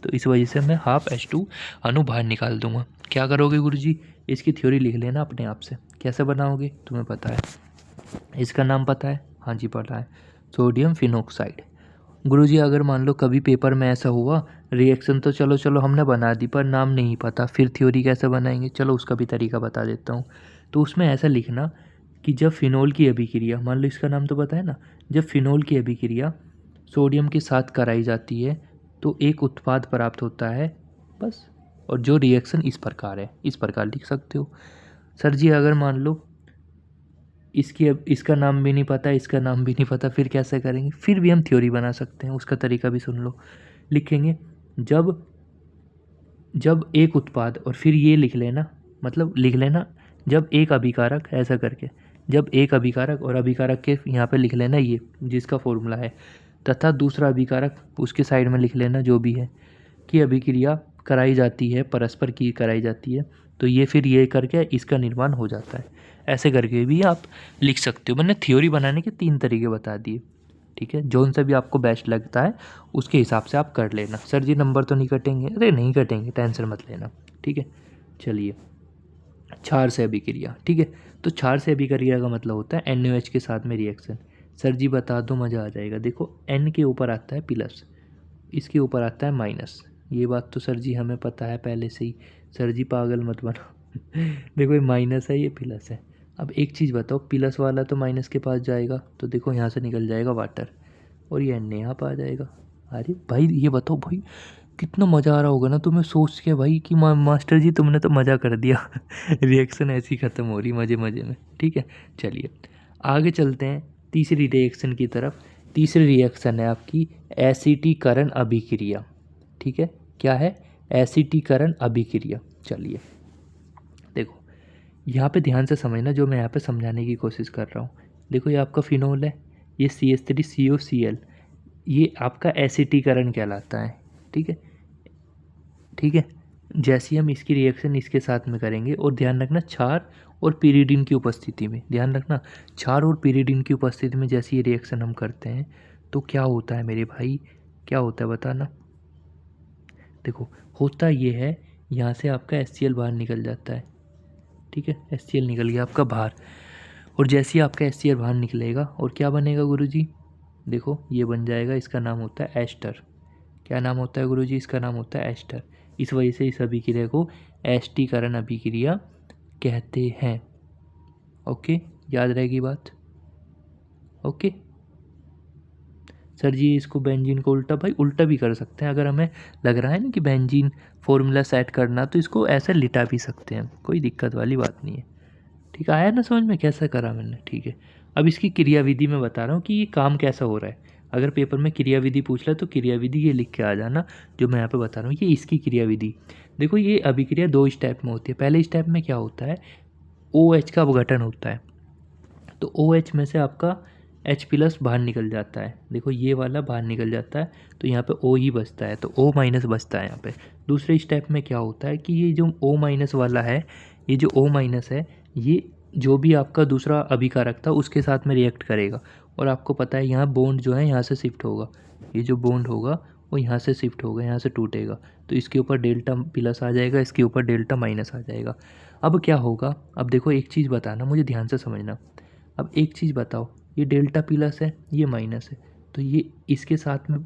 तो इस वजह से मैं हाफ H2 अणु बाहर निकाल दूंगा। क्या करोगे गुरुजी, इसकी थ्योरी लिख लेना अपने आप से, कैसे बनाओगे तुम्हें पता है, इसका नाम पता है, हाँ जी पता है, सोडियम फिनॉक्साइड। गुरुजी अगर मान लो कभी पेपर में ऐसा हुआ, रिएक्शन तो चलो चलो हमने बना दी पर नाम नहीं पता, फिर थ्योरी कैसे बनाएंगे, चलो उसका भी तरीका बता देता हूँ। तो उसमें ऐसा लिखना कि जब फिनोल की अभिक्रिया, मान लो इसका नाम तो पता है ना, जब फिनोल की अभिक्रिया सोडियम के साथ कराई जाती है तो एक उत्पाद प्राप्त होता है बस, और जो रिएक्शन इस प्रकार है, इस प्रकार लिख सकते हो। सर जी अगर मान लो इसकी इसका नाम भी नहीं पता, इसका नाम भी नहीं पता, फिर कैसे करेंगे, फिर भी हम थ्योरी बना सकते हैं, उसका तरीका भी सुन लो। लिखेंगे जब जब एक उत्पाद, और फिर ये लिख लेना, मतलब लिख लेना जब एक अभिकारक, ऐसा करके जब एक अभिकारक, और अभिकारक के यहाँ पे लिख लेना ये जिसका फॉर्मूला है, तथा दूसरा अभिकारक उसके साइड में लिख लेना जो भी है, कि अभिक्रिया कराई जाती है, परस्पर की कराई जाती है, तो ये फिर ये करके इसका निर्माण हो जाता है। ऐसे करके भी आप लिख सकते हो। मैंने थ्योरी बनाने के 3 तरीके बता दिए। ठीक है, जौन सा भी आपको बेस्ट लगता है उसके हिसाब से आप कर लेना। सर जी नंबर तो नहीं कटेंगे, अरे नहीं कटेंगे, टेंशन मत लेना। ठीक है, चलिए क्षार से अभिक्रिया। ठीक है, तो क्षार से अभिक्रिया का मतलब होता है NaOH के साथ में रिएक्शन। सर जी बता दो, मज़ा आ जाएगा। देखो N के ऊपर आता है प्लस, इसके ऊपर आता है माइनस। ये बात तो सर जी हमें पता है पहले से ही, सर जी पागल मत बनो। देखो ये माइनस है, ये प्लस है। अब एक चीज़ बताओ, प्लस वाला तो माइनस के पास जाएगा, तो देखो यहाँ से निकल जाएगा वाटर, और ये N यहाँ पर आ जाएगा। अरे भाई ये बताओ भाई, कितना मज़ा आ रहा होगा ना तुम्हें सोच के भाई कि मास्टर जी तुमने तो मज़ा कर दिया। रिएक्शन ऐसी ख़त्म हो रही मज़े मज़े में। ठीक है, चलिए आगे चलते हैं तीसरी रिएक्शन की तरफ। तीसरी रिएक्शन है आपकी एसिटीकरण अभिक्रिया। ठीक है, क्या है? एसिटीकरण अभिक्रिया। चलिए देखो यहाँ पे ध्यान से समझना जो मैं यहाँ पे समझाने की कोशिश कर रहा हूँ। देखो ये आपका फिनोल है, ये CH3COCl, ये आपका एसिटीकरण कहलाता है। ठीक है, ठीक है। जैसे हम इसकी रिएक्शन इसके साथ में करेंगे, और ध्यान रखना क्षार और पिरीडिन की उपस्थिति में, ध्यान रखना क्षार और पिरीडिन की उपस्थिति में जैसे ये रिएक्शन हम करते हैं तो क्या होता है मेरे भाई, क्या होता है बताना। देखो होता ये है, यहाँ से आपका HCl बाहर निकल जाता है। ठीक है, HCl निकल गया आपका बाहर, और जैसे ही आपका HCl बाहर निकलेगा और क्या बनेगा गुरुजी, देखो ये बन जाएगा, इसका नाम होता है एस्टर। क्या नाम होता है गुरुजी? इसका नाम होता है एस्टर। इस वजह से इस अभिक्रिया को एस्टीकरण अभिक्रिया कहते हैं। ओके, याद रहेगी बात। ओके सर जी इसको बेंजीन को उल्टा, भाई उल्टा भी कर सकते हैं, अगर हमें लग रहा है ना कि बेंजीन फॉर्मूला सेट करना तो इसको ऐसे लिटा भी सकते हैं, कोई दिक्कत वाली बात नहीं है। ठीक है, आया ना समझ में कैसा करा मैंने? ठीक है, अब इसकी क्रियाविधि में बता रहा हूँ कि ये काम कैसा हो रहा है। अगर पेपर में क्रियाविधि पूछ ले तो क्रियाविधि ये लिख के आ जाना जो मैं यहाँ पे बता रहा हूँ, ये इसकी क्रियाविधि। देखो ये अभिक्रिया 2 स्टेप में होती है। पहले स्टेप में क्या होता है, OH का अपघटन होता है, तो OH में से आपका H+ बाहर निकल जाता है। देखो ये वाला बाहर निकल जाता है, तो यहाँ पे O ही बचता है, तो O- बचता है यहाँ पे। दूसरे स्टेप में क्या होता है कि ये जो O- वाला है, ये जो O- है, ये जो भी आपका दूसरा अभिकारक था उसके साथ में रिएक्ट करेगा, और आपको पता है यहाँ बॉन्ड जो है यहाँ से शिफ्ट होगा, ये जो बॉन्ड होगा वो यहाँ से शिफ्ट होगा, यहाँ से टूटेगा, तो इसके ऊपर Δ+ आ जाएगा, इसके ऊपर Δ- आ जाएगा। अब क्या होगा, अब देखो एक चीज़ बताना, मुझे ध्यान से समझना। अब एक चीज़ बताओ, ये Δ+ है, ये माइनस है, तो ये इसके साथ में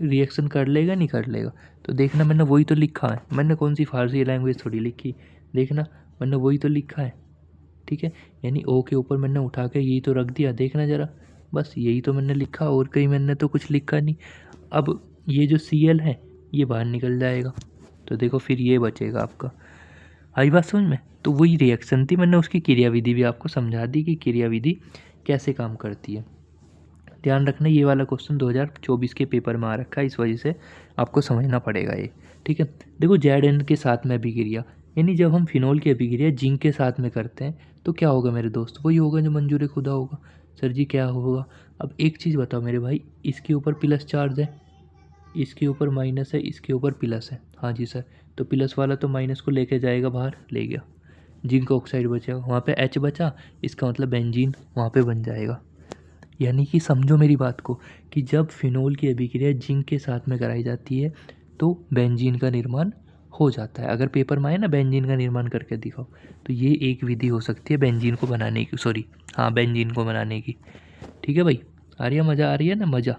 रिएक्शन कर लेगा नहीं कर लेगा? तो देखना मैंने वही तो लिखा है, मैंने कौन सी फारसी लैंग्वेज थोड़ी लिखी, देखना मैंने वही तो लिखा है। ठीक है, यानी O के ऊपर मैंने उठा के यही तो रख दिया, देखना ज़रा, बस यही तो मैंने लिखा, और कहीं मैंने तो कुछ लिखा नहीं। अब ये जो Cl है ये बाहर निकल जाएगा, तो देखो फिर ये बचेगा आपका। आई बात समझ में? तो वही रिएक्शन थी, मैंने उसकी क्रियाविधि भी आपको समझा दी कि क्रियाविधि कैसे काम करती है। ध्यान रखना ये वाला क्वेश्चन 2024 के पेपर में आ रखा है, इस वजह से आपको समझना पड़ेगा ये। ठीक है, देखो Zn के साथ में अभिक्रिया, यानी जब हम फिनोल की अभिक्रिया जिंक के साथ में करते हैं तो क्या होगा मेरे दोस्त, वही होगा जो मंजूर खुदा होगा। सर जी क्या होगा? अब एक चीज़ बताओ मेरे भाई, इसके ऊपर प्लस चार्ज है, इसके ऊपर माइनस है, इसके ऊपर प्लस है। हाँ जी सर, तो प्लस वाला तो माइनस को लेके जाएगा बाहर, ले गया, जिंक ऑक्साइड बचेगा, वहाँ पे H बचा, इसका मतलब बेंजीन वहाँ पे बन जाएगा। यानी कि समझो मेरी बात को कि जब फिनोल की अभिक्रिया जिंक के साथ में कराई जाती है तो बेंजीन का निर्माण हो जाता है। अगर पेपर में आए ना बेंजीन का निर्माण करके दिखाओ, तो ये एक विधि हो सकती है बेंजीन को बनाने की, सॉरी हाँ बेंजीन को बनाने की। ठीक है भाई, आ रही है मज़ा, आ रही है ना मज़ा?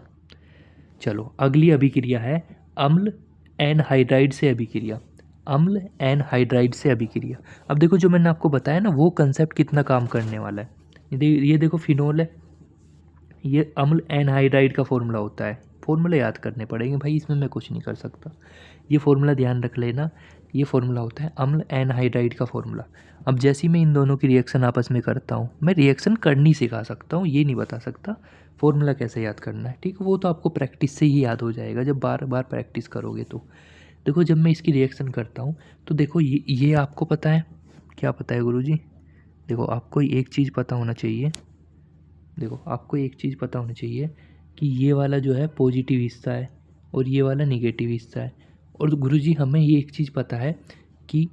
चलो अगली अभिक्रिया है अम्ल एनहाइड्राइड से अभिक्रिया। अम्ल एनहाइड्राइड से अभिक्रिया। अब देखो जो मैंने आपको बताया ना वो कंसेप्ट कितना काम करने वाला है। ये देखो फिनोल है, ये अम्ल एनहाइड्राइड का फॉर्मूला होता है, फॉर्मूला याद करने पड़ेंगे भाई, इसमें मैं कुछ नहीं कर सकता, ये फॉर्मूला ध्यान रख लेना। ये फॉर्मूला होता है अम्ल एनहाइड्राइड का फॉर्मूला। अब जैसे ही मैं इन दोनों की रिएक्शन आपस में करता हूँ, मैं रिएक्शन करनी सिखा सकता हूँ, ये नहीं बता सकता फॉर्मूला कैसे याद करना है। ठीक है, वो तो आपको प्रैक्टिस से ही याद हो जाएगा, जब बार बार प्रैक्टिस करोगे तो। देखो जब मैं इसकी रिएक्शन करता हूँ तो देखो ये आपको पता है, क्या पता है गुरुजी? देखो आपको एक चीज़ पता होना चाहिए, देखो आपको एक चीज़ पता होनी चाहिए कि ये वाला जो है पॉजिटिव हिस्सा है और ये वाला निगेटिव हिस्सा है। और गुरुजी हमें ये एक चीज़ पता है कि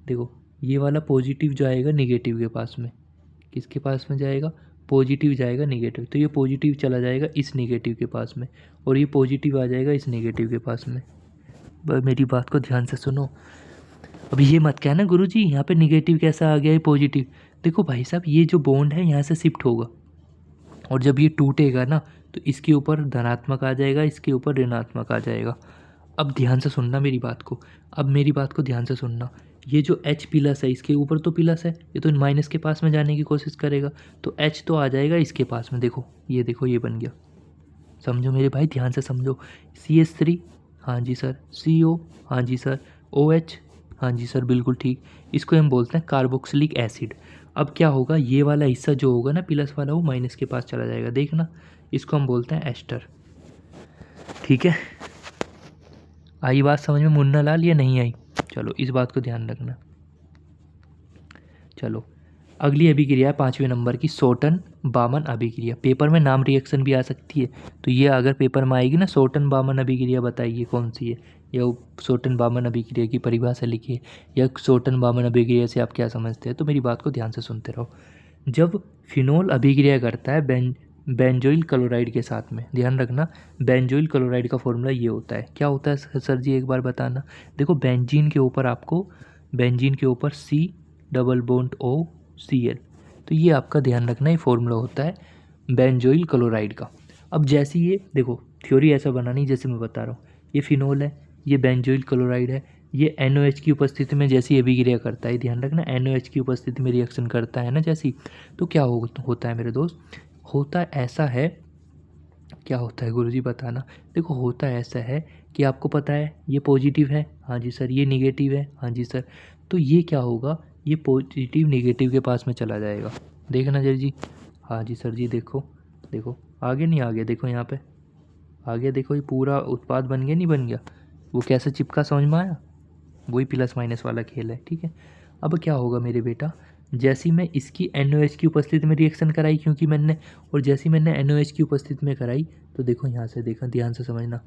देखो ये वाला पॉजिटिव जाएगा निगेटिव के पास में, किसके पास में जाएगा? पॉजिटिव जाएगा निगेटिव, तो ये पॉजिटिव चला जाएगा इस निगेटिव के पास में, और ये पॉजिटिव आ जाएगा इस निगेटिव के पास में। मेरी बात को ध्यान से सुनो, अभी ये मत कहना गुरुजी यहाँ पे निगेटिव कैसा आ गया है पॉजिटिव। देखो भाई साहब ये जो बॉन्ड है यहाँ से शिफ्ट होगा, और जब ये टूटेगा ना तो इसके ऊपर धनात्मक आ जाएगा, इसके ऊपर ऋणात्मक आ जाएगा। अब ध्यान से सुनना मेरी बात को, अब मेरी बात को ध्यान से सुनना। ये जो H प्लस है इसके ऊपर तो प्लस है, ये तो माइनस के पास में जाने की कोशिश करेगा, तो H तो आ जाएगा इसके पास में। देखो ये बन गया। समझो मेरे भाई, ध्यान से समझो। CH3, हाँ जी सर। CO, हाँ जी सर। OH, हाँ जी सर, बिल्कुल ठीक। इसको हम बोलते हैं कार्बोक्सिलिक एसिड। अब क्या होगा, ये वाला हिस्सा जो होगा ना प्लस वाला, वो माइनस के पास चला जाएगा, देखना। इसको हम बोलते हैं एस्टर। ठीक है, आई बात समझ में मुन्ना लाल या नहीं आई? चलो इस बात को ध्यान रखना। चलो अगली अभिक्रिया है 5वें नंबर की, सोटन बामन अभिक्रिया। पेपर में नाम रिएक्शन भी आ सकती है, तो ये अगर पेपर में आएगी ना, सोटन बामन अभिक्रिया, बताइए कौन सी है, या सोटन बामन अभिक्रिया की परिभाषा लिखिए, या सोटन बामन अभिक्रिया से आप क्या समझते हैं। तो मेरी बात को ध्यान से सुनते रहो। जब फिनोल अभिक्रिया करता है बेंजोइल क्लोराइड के साथ में, ध्यान रखना, बेंजोइल क्लोराइड का फॉर्मूला ये होता है। क्या होता है सर जी, एक बार बताना। देखो बेंजीन के ऊपर C डबल बॉन्ड OCl, तो ये आपका ध्यान रखना, ये फॉर्मूला होता है बेंजोइल क्लोराइड का। अब जैसे ये देखो, थ्योरी ऐसा बनानी जैसे मैं बता रहा हूँ, ये फिनोल है, ये बेंजोइल क्लोराइड है, ये NOH की उपस्थिति में जैसी अभिक्रिया करता है, ध्यान रखना, NOH की उपस्थिति में रिएक्शन करता है ना जैसी, तो क्या होता है मेरे दोस्त, होता ऐसा है, क्या होता है गुरुजी बताना। देखो होता ऐसा है कि आपको पता है ये पॉजिटिव है, हाँ जी सर, ये निगेटिव है, हाँ जी सर, तो ये क्या होगा, ये पॉजिटिव निगेटिव के पास में चला जाएगा। देखना जर जी, हाँ जी सर जी, देखो देखो आगे नहीं आ गया, देखो यहाँ पे आ गया, देखो ये पूरा उत्पाद बन गया नहीं बन गया, वो कैसे चिपका, समझ में आया? वही प्लस माइनस वाला खेल है, ठीक है। अब क्या होगा मेरे बेटा, जैसी मैं इसकी NOH की उपस्थिति में रिएक्शन कराई, क्योंकि मैंने, और जैसी मैंने NOH की उपस्थिति में कराई, तो देखो यहाँ से, देखा ध्यान से समझना,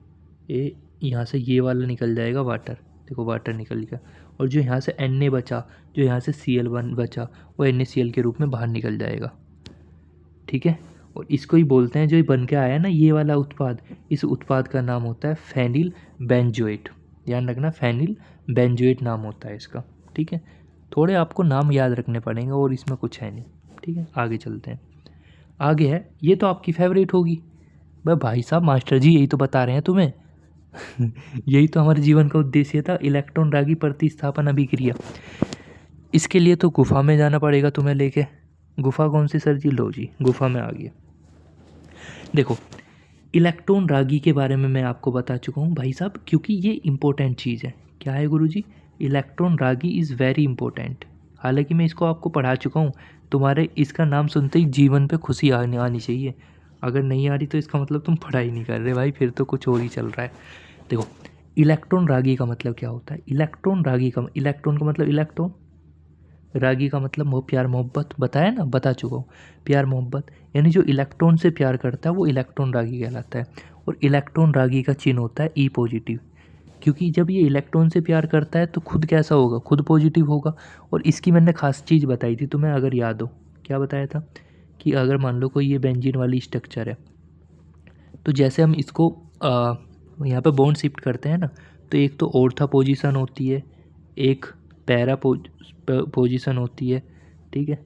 ये यहाँ से ये वाला निकल जाएगा वाटर, देखो वाटर निकल गया, और जो यहाँ से Na बचा, जो यहाँ से Cl1 बचा, वो NaCl के रूप में बाहर निकल जाएगा, ठीक है। और इसको ही बोलते हैं, जो बन के आया ना ये वाला उत्पाद, इस उत्पाद का नाम होता है फेनिल बेंजोएट। ध्यान रखना, फेनिल बेंजोएट नाम होता है इसका, ठीक है। थोड़े आपको नाम याद रखने पड़ेंगे, और इसमें कुछ है नहीं, ठीक है। आगे चलते हैं, आगे है, ये तो आपकी फेवरेट होगी भाई साहब, मास्टर जी यही तो बता रहे हैं तुम्हें यही तो हमारे जीवन का उद्देश्य था, इलेक्ट्रॉन रागी प्रतिस्थापन अभिक्रिया। इसके लिए तो गुफा में जाना पड़ेगा तुम्हें लेके। गुफा कौन सी सर जी? लो जी, गुफा में आ गया। देखो इलेक्ट्रॉन रागी के बारे में मैं आपको बता चुका हूँ भाई साहब, क्योंकि ये इम्पोर्टेंट चीज़ है। क्या है गुरुजी? इलेक्ट्रॉन रागी इज़ वेरी इंपॉर्टेंट। हालांकि मैं इसको आपको पढ़ा चुका हूँ, तुम्हारे इसका नाम सुनते ही जीवन पे खुशी आनी चाहिए। अगर नहीं आ रही तो इसका मतलब तुम पढ़ाई नहीं कर रहे भाई, फिर तो कुछ और ही चल रहा है। देखो इलेक्ट्रॉन रागी का मतलब क्या होता है? इलेक्ट्रॉन का मतलब इलेक्ट्रॉन, रागी का मतलब प्यार मोहब्बत, बताया ना, बता चुका हूँ, प्यार मोहब्बत, यानी जो इलेक्ट्रॉन से प्यार करता है वो इलेक्ट्रॉन रागी कहलाता है। और इलेक्ट्रॉन रागी का चिन्ह होता है E पॉजिटिव, क्योंकि जब ये इलेक्ट्रॉन से प्यार करता है तो खुद कैसा होगा, खुद पॉजिटिव होगा। और इसकी मैंने खास चीज़ बताई थी तुम्हें, अगर याद हो, क्या बताया था कि अगर मान लो कोई ये बेंजीन वाली स्ट्रक्चर है, तो जैसे हम इसको यहाँ पे बॉन्ड शिफ्ट करते हैं ना, तो एक तो ऑर्था पोजीशन होती है, एक पैरा पोजीशन होती है, ठीक है,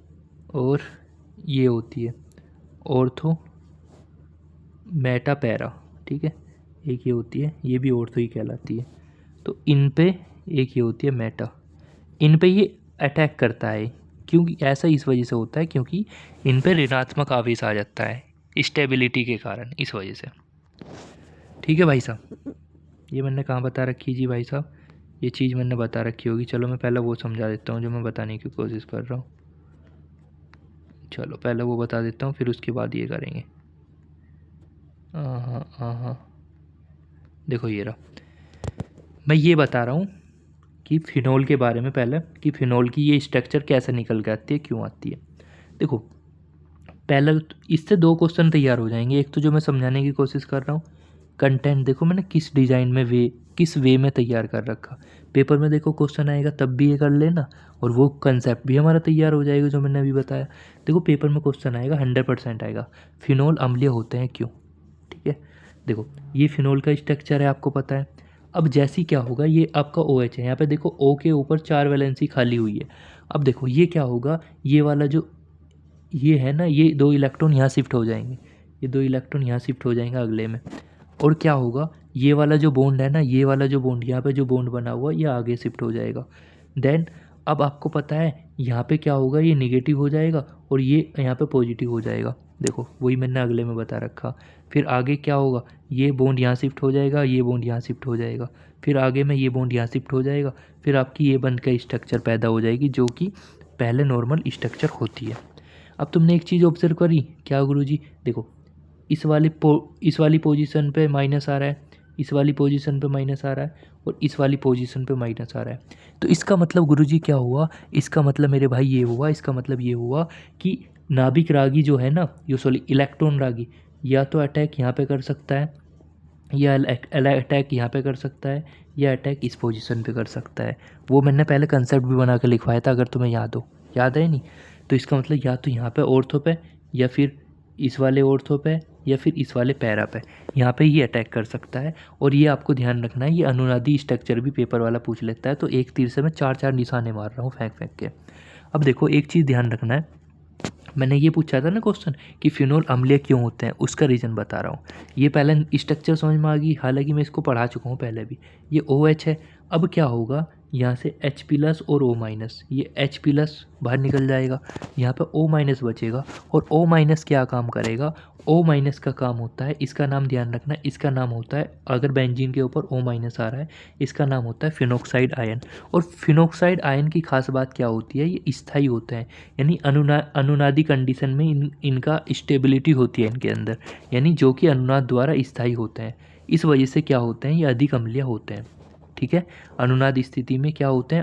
और ये होती है ऑर्थो मेटा पैरा, ठीक है, एक ये होती है, ये भी ऑर्थो ही कहलाती है। तो इन पे एक ये होती है मेटा, इन पे ये अटैक करता है, क्योंकि ऐसा इस वजह से होता है क्योंकि इन पे ऋणात्मक आवेश आ जाता है स्टेबिलिटी के कारण, इस वजह से। ठीक है भाई साहब, ये मैंने कहाँ बता रखी जी भाई साहब, ये चीज़ मैंने बता रखी होगी। चलो मैं पहले वो समझा देता हूँ जो मैं बताने की कोशिश कर रहा हूँ। चलो पहले वो बता देता हूँ, फिर उसके बाद ये करेंगे। हाँ, देखो ये रहा, मैं ये बता रहा हूँ कि फिनोल के बारे में पहले, कि फिनोल की ये स्ट्रक्चर कैसे निकल के आती है, क्यों आती है। देखो पहले इससे 2 क्वेश्चन तैयार हो जाएंगे। एक तो जो मैं समझाने की कोशिश कर रहा हूँ कंटेंट, देखो मैंने किस डिज़ाइन में किस वे में तैयार कर रखा। पेपर में देखो क्वेश्चन आएगा तब भी ये कर लेना, और वो कंसेप्ट भी हमारा तैयार हो जाएगा जो मैंने अभी बताया। देखो पेपर में क्वेश्चन आएगा, 100% आएगा, फिनोल अम्लीय होते हैं क्यों, ठीक है। देखो ये फिनोल का स्ट्रक्चर है, आपको पता है। अब जैसी क्या होगा, ये आपका OH है, यहाँ पे देखो O के ऊपर 4 वैलेंसी खाली हुई है। अब देखो ये क्या होगा, ये वाला जो ये है ना, ये 2 इलेक्ट्रॉन यहाँ शिफ्ट हो जाएंगे, ये 2 इलेक्ट्रॉन यहाँ शिफ्ट हो जाएंगे अगले में। और क्या होगा, ये वाला जो बॉन्ड है ना, ये वाला जो बॉन्ड यहाँ पे जो बॉन्ड बना हुआ ये आगे शिफ्ट हो जाएगा। देन अब आपको पता है यहाँ पे क्या होगा, ये निगेटिव हो जाएगा और ये यहाँ पे पॉजिटिव हो जाएगा। देखो वही मैंने अगले में बता रखा। फिर आगे क्या होगा, ये बॉन्ड यहाँ शिफ्ट हो जाएगा, ये बॉन्ड यहाँ शिफ्ट हो जाएगा, फिर आगे में ये बॉन्ड यहाँ शिफ्ट हो जाएगा, फिर आपकी ये बंद का स्ट्रक्चर पैदा हो जाएगी जो कि पहले नॉर्मल स्ट्रक्चर होती है। अब तुमने एक चीज़ ऑब्जर्व करी क्या गुरुजी, देखो इस वाली पोजीशन पे माइनस आ रहा है, इस वाली पोजीशन पे माइनस आ रहा है और इस वाली पोजीशन पे माइनस आ रहा है। तो इसका मतलब गुरुजी क्या हुआ, इसका मतलब मेरे भाई ये हुआ, इसका मतलब ये हुआ कि नाभिक रागी जो है ना, ये सॉरी इलेक्ट्रॉन रागी, या तो अटैक यहाँ पे कर सकता है, या अटैक यहाँ पे कर सकता है, या अटैक इस पोजीशन पे कर सकता है। वो मैंने पहले कंसेप्ट भी बना के लिखवाया था, अगर तुम्हें याद हो, याद है नहीं? तो इसका मतलब या तो यहाँ पे ऑर्थो पे, या फिर इस वाले ऑर्थो पे, या फिर इस वाले पैरा पे, यहाँ पे ये अटैक कर सकता है। और ये आपको ध्यान रखना है, ये अनुनादी स्ट्रक्चर भी पेपर वाला पूछ लेता है, तो एक तीर से मैं 4-4 निशाने मार रहा हूँ फेंक फेंक के। अब देखो एक चीज़ ध्यान रखना है, मैंने ये पूछा था ना क्वेश्चन कि फिनोल अम्लीय क्यों होते हैं, उसका रीज़न बता रहा हूँ। ये पहले स्ट्रक्चर समझ में आ गई, हालांकि मैं इसको पढ़ा चुका हूँ पहले भी। ये OH है, अब क्या होगा, यहाँ से H+ और O-, ये H+ बाहर निकल जाएगा, यहाँ पे O- बचेगा। और O- क्या काम करेगा, O- का काम होता है, इसका नाम ध्यान रखना, इसका नाम होता है, अगर बेंजीन के ऊपर O- आ रहा है, इसका नाम होता है फिनोक्साइड आयन। और फिनोक्साइड आयन की खास बात क्या होती है, ये स्थायी होते हैं, यानी अनुनादी कंडीशन में इनका स्टेबिलिटी होती है इनके अंदर, यानी जो कि अनुनाद द्वारा स्थायी होते हैं। इस वजह से क्या होते हैं, ये अधिक अम्लीय होते हैं। ठीक है, अनुनाद स्थिति में क्या होते हैं,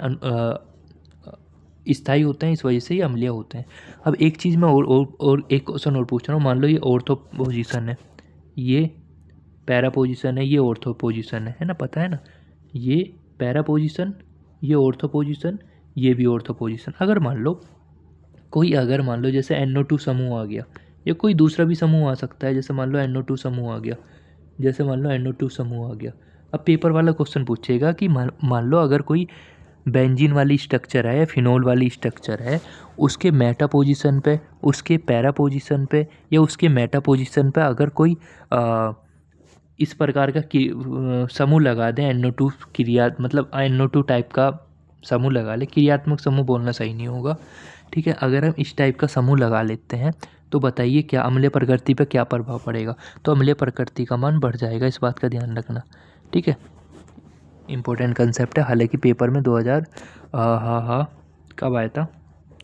स्थायी होते हैं, इस वजह से ये अम्लीय होते हैं। अब एक चीज़ मैं और एक क्वेश्चन और पूछ रहा हूँ, मान लो ये ऑर्थो पोजीशन है, ये पैरा पोजीशन है, ये ऑर्थो पोजीशन है ना, पता है ना, ये पैरा पोजीशन, ये ऑर्थो पोजीशन, ये भी ऑर्थो पोजीशन। अगर मान लो जैसे NO2 समूह आ गया, या कोई दूसरा भी समूह आ सकता है, जैसे मान लो NO2 समूह आ गया, जैसे मान लो NO2 समूह आ गया। अब पेपर वाला क्वेश्चन पूछेगा कि मान लो अगर कोई बेंजीन वाली स्ट्रक्चर है या फिनोल वाली स्ट्रक्चर है, उसके मेटा पोजीशन पे, उसके पैरा पोजीशन पे, या उसके मेटा पोजीशन पे अगर कोई इस प्रकार का समूह लगा दें, NO2 क्रिया मतलब NO2 टाइप का समूह लगा ले, क्रियात्मक समूह बोलना सही नहीं होगा, ठीक है, अगर हम इस टाइप का समूह लगा लेते हैं तो बताइए क्या अम्लीय प्रकृति पे क्या प्रभाव पड़ेगा। तो अम्लीय प्रकृति का मान बढ़ जाएगा, इस बात का ध्यान रखना। ठीक है, इम्पोर्टेंट कंसेप्ट है, हालांकि पेपर में 2000 कब आया था,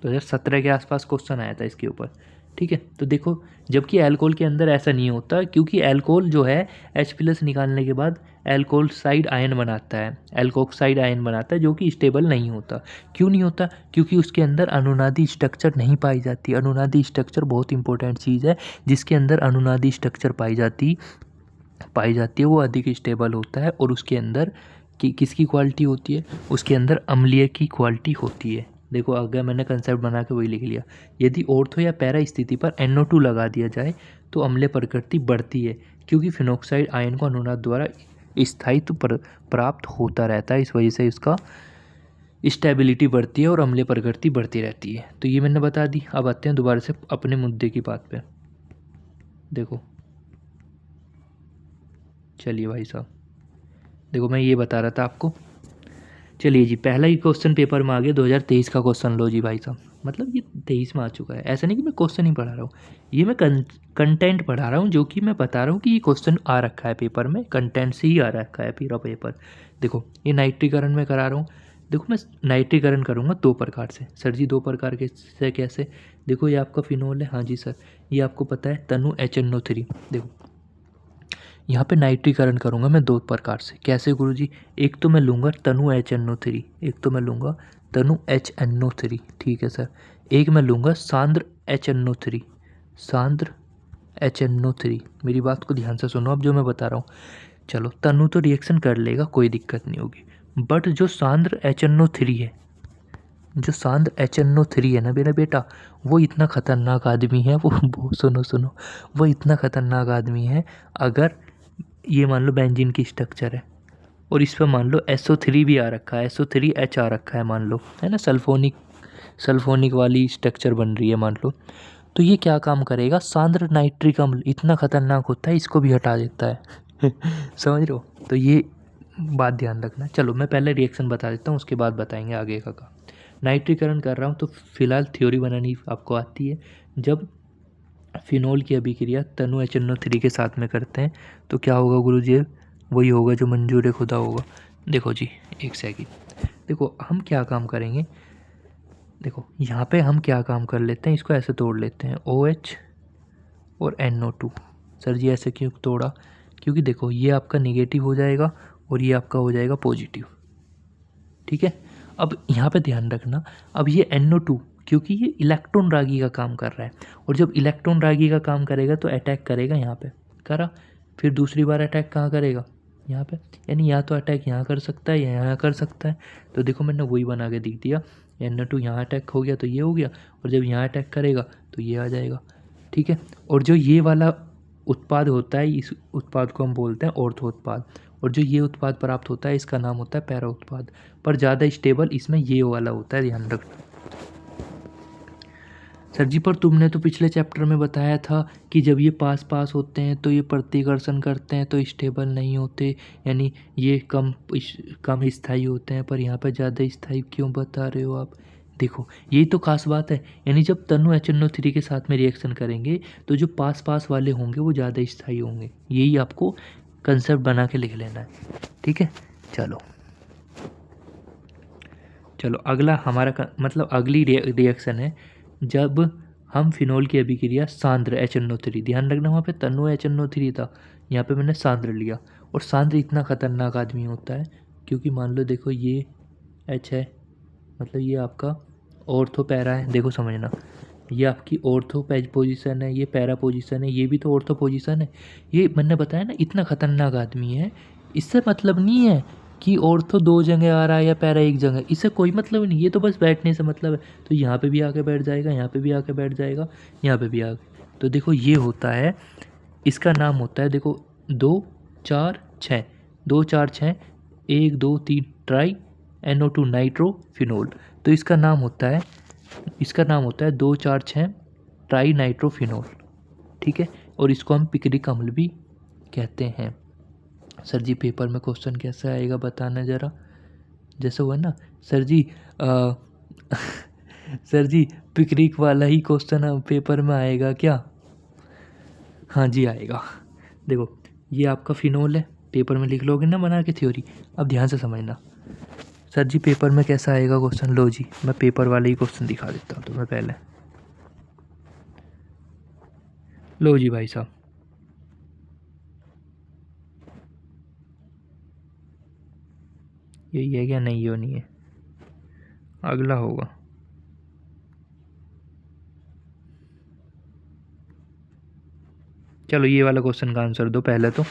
2017 के आसपास क्वेश्चन आया था इसके ऊपर। ठीक है, तो देखो जबकि अल्कोहल के अंदर ऐसा नहीं होता, क्योंकि अल्कोहल जो है H+ निकालने के बाद अल्कोहल आयन बनाता है, अल्कोक्साइड आयन बनाता है, जो कि स्टेबल नहीं होता। क्यों नहीं होता, क्योंकि उसके अंदर अनुनादी स्ट्रक्चर नहीं पाई जाती। अनुनादी स्ट्रक्चर बहुत इंपॉर्टेंट चीज़ है, जिसके अंदर अनुनादी स्ट्रक्चर पाई जाती है वो अधिक स्टेबल होता है, और उसके अंदर किसकी क्वालिटी होती है, उसके अंदर अम्लीय की क्वालिटी होती है। देखो अगर मैंने कंसेप्ट बना के वही लिख लिया, यदि ऑर्थो या पैरा स्थिति पर NO2 लगा दिया जाए तो अम्लीय प्रकृति बढ़ती है, क्योंकि फिनोक्साइड आयन को अनुनाद द्वारा स्थायित्व प्राप्त होता रहता है, इस वजह से इसका स्टेबिलिटी बढ़ती है और अम्लीय प्रकृति बढ़ती रहती है। तो ये मैंने बता दी। अब आते हैं दोबारा से अपने मुद्दे की बात पे। देखो चलिए भाई साहब, देखो मैं ये बता रहा था आपको, चलिए जी, पहला ही क्वेश्चन पेपर में आ गया, 2023 का क्वेश्चन लो जी भाई साहब, मतलब ये 23 में आ चुका है। ऐसा नहीं कि मैं क्वेश्चन ही पढ़ा रहा हूँ, ये मैं कंटेंट पढ़ा रहा हूँ, जो कि मैं बता रहा हूँ कि ये क्वेश्चन आ रखा है पेपर में, कंटेंट से ही आ रखा है पूरा पेपर। देखो ये नाइट्रीकरण में करा रहा हूँ। देखो मैं नाइट्रीकरण करूँगा 2 प्रकार से। सर जी 2 प्रकार के से कैसे? देखो ये आपका फिनोल है, हाँ जी सर, ये आपको पता है तनु HNO3। देखो यहाँ पे नाइट्रीकरण करूँगा मैं 2 प्रकार से। कैसे गुरुजी? एक तो मैं लूँगा तनु HNO3, एक तो मैं लूँगा तनु HNO3, ठीक है सर। एक मैं लूँगा सांद्र HNO3, सांद्र HNO3। मेरी बात को ध्यान से सुनो अब जो मैं बता रहा हूँ। चलो तनु तो रिएक्शन कर लेगा, कोई दिक्कत नहीं होगी, बट जो सांद्र HNO3 है, जो सांद्र HNO3 है ना मेरा बेटा, वो इतना ख़तरनाक आदमी है, वो सुनो, वो इतना ख़तरनाक आदमी है। अगर ये मान लो बेंजीन की स्ट्रक्चर है और इस पर मान लो SO3 भी आ रखा है, SO3H आ रखा है मान लो, है ना, सल्फोनिक वाली स्ट्रक्चर बन रही है मान लो, तो ये क्या काम करेगा, सांद्र नाइट्रिक अम्ल इतना खतरनाक होता है, इसको भी हटा देता है समझ रहे हो। तो ये बात ध्यान रखना। चलो मैं पहले रिएक्शन बता देता हूँ, उसके बाद बताएंगे आगे का काम। नाइट्रीकरण कर रहा हूँ तो फिलहाल थ्योरी बनानी आपको आती है। जब फिनोल की अभिक्रिया तनु HNO3 के साथ में करते हैं तो क्या होगा गुरुजी, वही होगा जो मंजूर खुदा होगा। देखो जी एक सेकंड, देखो हम क्या काम करेंगे, देखो यहाँ पे हम क्या काम कर लेते हैं, इसको ऐसे तोड़ लेते हैं OH और NO2। सर जी ऐसे क्यों तोड़ा, क्योंकि देखो ये आपका नेगेटिव हो जाएगा और ये आपका हो जाएगा पॉजिटिव, ठीक है। अब यहाँ पे ध्यान रखना, अब ये NO2 क्योंकि ये इलेक्ट्रॉन रागी का काम कर रहा है, और जब इलेक्ट्रॉन रागी का काम करेगा तो अटैक करेगा यहाँ पे, करा, फिर दूसरी बार अटैक कहाँ करेगा, यहाँ पे, यानी या तो अटैक यहाँ कर सकता है या यहाँ कर सकता है। तो देखो मैंने वही बना के दिख दिया, NO2 यहाँ अटैक हो गया तो ये हो गया, और जब यहाँ अटैक करेगा तो ये आ जाएगा, ठीक है। और जो ये वाला उत्पाद होता है, इस उत्पाद को हम बोलते हैं ऑर्थो उत्पाद, और जो ये उत्पाद प्राप्त होता है इसका नाम होता है पैरा उत्पाद। पर ज़्यादा स्टेबल इसमें ये वाला होता है, ध्यान रखना। सर जी पर तुमने तो पिछले चैप्टर में बताया था कि जब ये पास पास होते हैं तो ये प्रतिकर्षण करते हैं तो स्टेबल नहीं होते, यानी ये कम स्थायी होते हैं, पर यहाँ पर ज़्यादा स्थायी क्यों बता रहे हो आप। देखो यही तो खास बात है, यानी जब तनु HNO3 के साथ में रिएक्शन करेंगे तो जो पास पास वाले होंगे वो ज़्यादा स्थायी होंगे, यही आपको कंसेप्ट बना के लिख लेना है, ठीक है। चलो चलो अगला हमारा मतलब अगली रिएक्शन है जब हम फिनोल की अभिक्रिया सांद्र HNO3, ध्यान रखना वहाँ पे तनु HNO3 था, यहाँ पे मैंने सांद्र लिया, और सांद्र इतना खतरनाक आदमी होता है क्योंकि मान लो देखो ये H है, मतलब ये आपका ऑर्थो पैरा है, देखो समझना, ये आपकी ऑर्थो पोजीशन है, ये पैरा पोजीशन है, ये भी तो ऑर्थो पोजीशन है। ये मैंने बताया ना इतना खतरनाक आदमी है, इससे मतलब नहीं है कि ऑर्थो 2 जगह आ रहा है या पैरा 1 जगह, इससे कोई मतलब नहीं, ये तो बस बैठने से मतलब है। तो यहाँ पे भी आके बैठ जाएगा, यहाँ पे भी आके बैठ जाएगा, यहाँ पे भी आके, तो देखो ये होता है, इसका नाम होता है देखो 2 4 6, 2 4 6, 1 2 3 ट्राई NO2 नाइट्रो फिनोल, तो इसका नाम होता है 2 4 6 ट्राई नाइट्रोफिनोल, ठीक है। और इसको हम पिक्रिक अम्ल भी कहते हैं। सर जी पेपर में क्वेश्चन कैसा आएगा बताना ज़रा, जैसे हुआ ना सर जी सर जी पिक्रिक वाला ही क्वेश्चन पेपर में आएगा क्या, हाँ जी आएगा। देखो ये आपका फिनोल है, पेपर में लिख लोगे ना बना के थ्योरी। अब ध्यान से समझना सर जी पेपर में कैसा आएगा क्वेश्चन, लो जी मैं पेपर वाले ही क्वेश्चन दिखा देता हूँ तुम्हें पहले, लो जी भाई साहब, यही है क्या, नहीं हो नहीं है, अगला होगा। चलो ये वाला क्वेश्चन का आंसर दो पहले तो।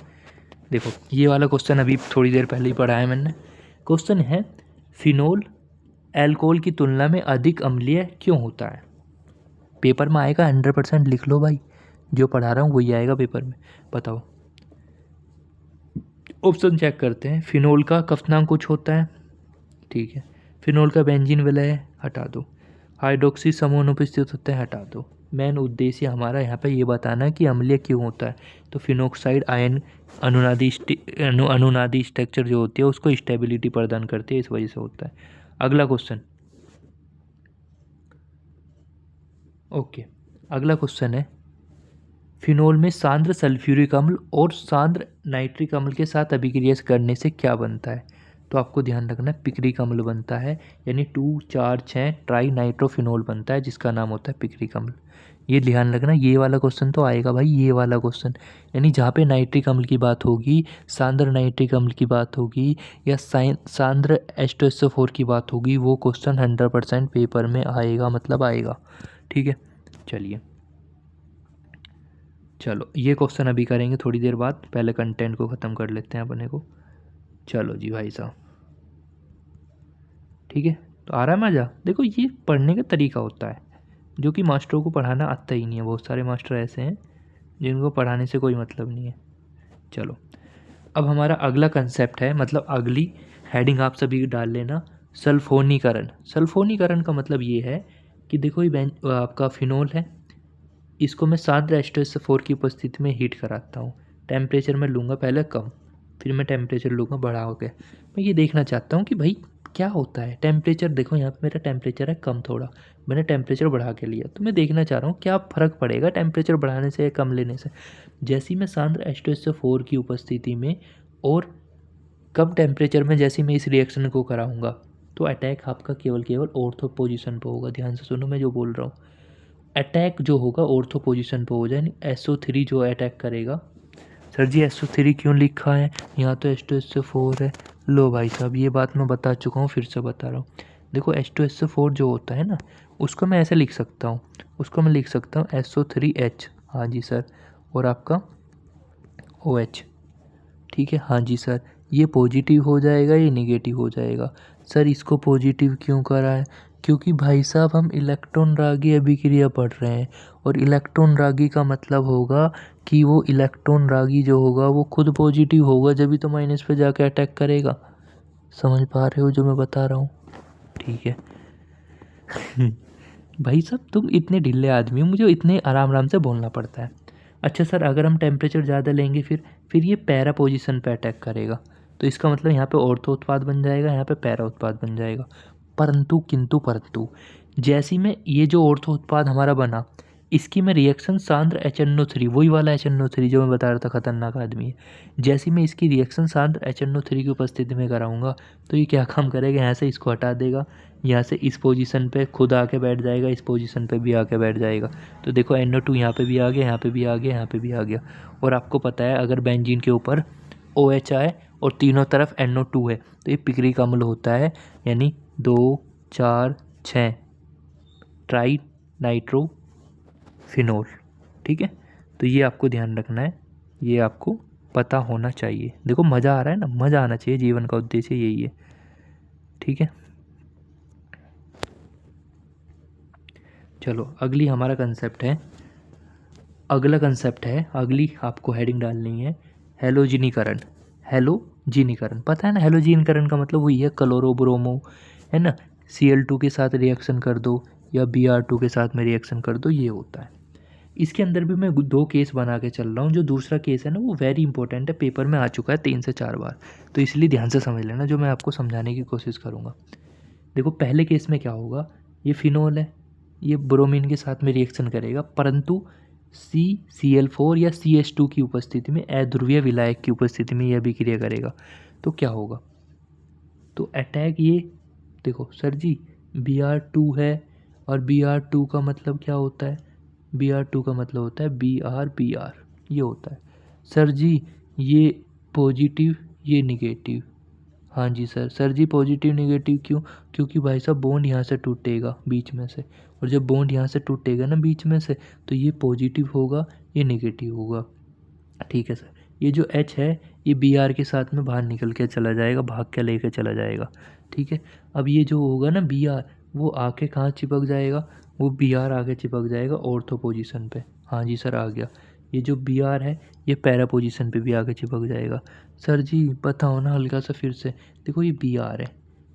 देखो ये वाला क्वेश्चन अभी थोड़ी देर पहले ही पढ़ा है मैंने। क्वेश्चन है फिनोल अल्कोहल की तुलना में अधिक अम्लीय क्यों होता है। पेपर में आएगा 100%, लिख लो भाई, जो पढ़ा रहा हूँ वही आएगा पेपर में, बताओ। ऑप्शन चेक करते हैं। फिनोल का कफनांक कुछ होता है, ठीक है। फिनोल का बेंजीन विलय है, हटा दो। हाइड्रोक्सी समूह अनुपस्थित होते हैं, हटा दो। मेन उद्देश्य हमारा यहाँ पे ये बताना है कि अम्लीय क्यों होता है। तो फिनोक्साइड आयन अनुनादी स्ट्रक्चर जो होती है उसको स्टेबिलिटी प्रदान करती है, इस वजह से होता है। अगला क्वेश्चन, ओके अगला क्वेश्चन है फिनोल में सांद्र सल्फ्यूरिक अम्ल और सांद्र नाइट्रिक अम्ल के साथ अभिक्रिया करने से क्या बनता है। तो आपको ध्यान रखना है पिक्रिक अम्ल बनता है, यानी 2 4 6 ट्राई नाइट्रोफिनोल बनता है जिसका नाम होता है पिक्रिक अम्ल। ये ध्यान रखना, ये वाला क्वेश्चन तो आएगा भाई, ये वाला क्वेश्चन, यानी जहाँ पे नाइट्रिक अम्ल की बात होगी, सांद्र नाइट्रिक अम्ल की बात होगी या सांद्र H2SO4 की बात होगी, वो क्वेश्चन 100% पेपर में आएगा, मतलब आएगा, ठीक है। चलिए चलो ये क्वेश्चन अभी करेंगे थोड़ी देर बाद, पहले कंटेंट को ख़त्म कर लेते हैं अपने को। चलो जी भाई साहब, ठीक है। तो आ रहा है मज़ा। देखो ये पढ़ने का तरीका होता है जो कि मास्टरों को पढ़ाना आता ही नहीं है, बहुत सारे मास्टर ऐसे हैं जिनको पढ़ाने से कोई मतलब नहीं है। चलो अब हमारा अगला कंसेप्ट है, मतलब अगली हेडिंग आप सभी डाल लेना, सल्फोनीकरण। सल्फोनीकरण का मतलब ये है कि देखो ये आपका फिनोल है, इसको मैं शांत H2SO4 की उपस्थिति में हीट कराता हूँ। टेम्परेचर मैं लूँगा पहले कम, फिर मैं टेम्परेचर लूँगा बढ़ा के। मैं ये देखना चाहता हूँ कि भाई क्या होता है। टेम्परेचर देखो यहाँ पे मेरा टेम्परेचर है कम थोड़ा, मैंने टेम्परेचर बढ़ा के लिया, तो मैं देखना चाह रहा हूँ क्या फ़र्क पड़ेगा टेम्परेचर बढ़ाने से या कम लेने से। जैसे ही मैं सांद्र H2SO4 की उपस्थिति में और कम टेम्परेचर में जैसे ही मैं इस रिएक्शन को कराऊंगा, तो अटैक आपका केवल ऑर्थो पोजीशन पर होगा। ध्यान से सुनो मैं जो बोल रहा हूँ। अटैक जो होगा ऑर्थो पोजीशन पर हो जाए, SO3 जो अटैक करेगा। सर जी SO3 क्यों लिखा है, यहाँ तो H2SO4 है। लो भाई साहब ये बात मैं बता चुका हूँ, फिर से बता रहा हूँ। देखो H2SO4 जो होता है ना, उसको मैं ऐसे लिख सकता हूँ, उसको मैं लिख सकता हूँ SO3H। हाँ जी सर। और आपका OH। ठीक है, हाँ जी सर। ये पॉजिटिव हो जाएगा, ये नेगेटिव हो जाएगा। सर इसको पॉजिटिव क्यों करा है, क्योंकि भाई साहब हम इलेक्ट्रॉन रागी अभिक्रिया पढ़ रहे हैं, और इलेक्ट्रॉन रागी का मतलब होगा कि वो इलेक्ट्रॉन रागी जो होगा वो खुद पॉजिटिव होगा, जब भी तो माइनस पे जाके अटैक करेगा। समझ पा रहे हो जो मैं बता रहा हूँ? ठीक है। भाई साहब तुम इतने ढीले आदमी हो, मुझे इतने आराम आराम से बोलना पड़ता है। अच्छा सर अगर हम टेम्परेचर ज़्यादा लेंगे फिर ये पैरा पोजीशन पे अटैक करेगा, तो इसका मतलब यहाँ पे ऑर्थो उत्पाद बन जाएगा, यहाँ पे पैरा उत्पाद बन जाएगा। परंतु जैसे ही मैं ये जो ऑर्थो उत्पाद हमारा बना, इसकी मैं रिएक्शन सांद्र HNO3, वही वाला HNO3 जो मैं बता रहा था खतरनाक आदमी है, जैसे ही मैं इसकी रिएक्शन सांद्र HNO3 की उपस्थिति में कराऊंगा, तो ये क्या काम करेगा, यहाँ से इसको हटा देगा, यहाँ से इस पोजीशन पे खुद आके बैठ जाएगा, इस पोजीशन पे भी आके बैठ जाएगा। तो देखो NO2 यहाँ पे भी आ गया, यहाँ पे भी आ गया, यहाँ पे भी आ गया। और आपको पता है अगर बेंजीन के ऊपर OH आए और तीनों तरफ NO2 है, तो ये पिक्रिक अम्ल होता है, यानी 2 4 6 ट्राई नाइट्रो फिनोल। ठीक है, तो ये आपको ध्यान रखना है, ये आपको पता होना चाहिए। देखो मज़ा आ रहा है ना, मज़ा आना चाहिए, जीवन का उद्देश्य यही है। ठीक है, चलो अगली हमारा कंसेप्ट है, अगला कंसेप्ट है, अगली आपको हेडिंग डालनी है हेलोजिनीकरण। हेलोजिनीकरण पता है ना, हेलोजिनीकरण का मतलब वही है क्लोरो ब्रोमो, है ना, Cl2 के साथ रिएक्शन कर दो या Br2 के साथ में रिएक्शन कर दो, ये होता है। इसके अंदर भी मैं 2 केस बना के चल रहा हूँ। जो दूसरा केस है ना वो वेरी इंपॉर्टेंट है, पेपर में आ चुका है 3 से 4 बार, तो इसलिए ध्यान से समझ लेना जो मैं आपको समझाने की कोशिश करूँगा। देखो पहले केस में क्या होगा, ये फिनोल है, ये ब्रोमीन के साथ में रिएक्शन करेगा, परंतु CCl4 या CH2 की उपस्थिति में, अध्रुवीय विलायक की उपस्थिति में यह अभिक्रिया करेगा। तो क्या होगा, तो अटैक ये देखो सर जी Br2 है, और Br2 का मतलब क्या होता है, Br2 का मतलब होता है Br ये होता है। सर जी ये पॉजिटिव ये निगेटिव, हाँ जी सर। सर जी पॉजिटिव निगेटिव क्यों, क्योंकि भाई साहब बॉन्ड यहाँ से टूटेगा बीच में से, और जब बॉन्ड यहाँ से टूटेगा ना बीच में से, तो ये पॉजिटिव होगा ये निगेटिव होगा। ठीक है सर, ये जो H है ये Br के साथ में बाहर निकल के चला जाएगा, भाग के लेके चला जाएगा। ठीक है, अब ये जो होगा ना Br, वो आके कहाँ चिपक जाएगा, वो Br आके चिपक जाएगा ऑर्थो पोजीशन पे। हाँ जी सर आ गया। ये जो Br है ये पैरा पोजीशन पे भी आके चिपक जाएगा। सर जी बताओ ना हल्का सा फिर से। देखो ये Br है,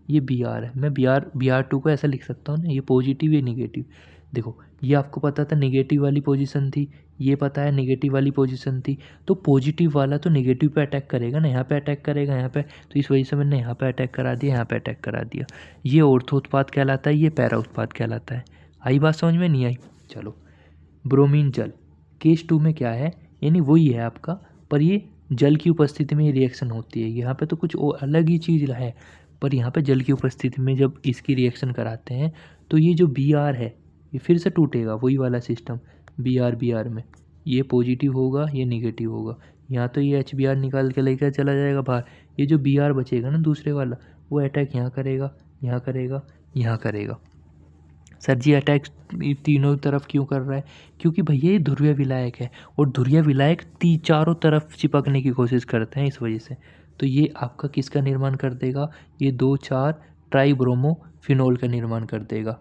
ये Br है, मैं Br2 को ऐसा लिख सकता हूँ ना, ये पॉजिटिव ये निगेटिव। देखो ये आपको पता था नेगेटिव वाली पोजीशन थी, ये पता है नेगेटिव वाली पोजीशन थी, तो पॉजिटिव वाला तो नेगेटिव पे अटैक करेगा ना, यहाँ पे अटैक करेगा यहाँ पे, तो इस वजह से मैंने यहाँ पे अटैक करा दिया, यहाँ पे अटैक करा दिया। ये ऑर्थो उत्पाद कहलाता है, ये पैरा उत्पाद कहलाता है। आई बात समझ में, नहीं आई? चलो ब्रोमीन जल, केस 2 में क्या है, यानी वही है आपका, पर ये जल की उपस्थिति में ये रिएक्शन होती है। यहाँ पे तो कुछ अलग ही चीज़ है, पर यहाँ पे जल की उपस्थिति में जब इसकी रिएक्शन कराते हैं, तो ये जो Br है ये फिर से टूटेगा, वही वाला सिस्टम Br में, ये पॉजिटिव होगा ये निगेटिव होगा। यहाँ तो ये HBr निकाल के लेकर चला जाएगा बाहर, ये जो Br बचेगा ना दूसरे वाला, वो अटैक यहाँ करेगा, यहाँ करेगा, यहाँ करेगा। सर जी अटैक तीनों तरफ क्यों कर रहा है, क्योंकि भैया ये ध्रुवीय विलायक है, और ध्रुवीय विलायक चारों तरफ चिपकने की कोशिश करते हैं, इस वजह से। तो ये आपका किसका निर्माण कर देगा, ये 2,4 ट्राइब्रोमो फिनोल का निर्माण कर देगा।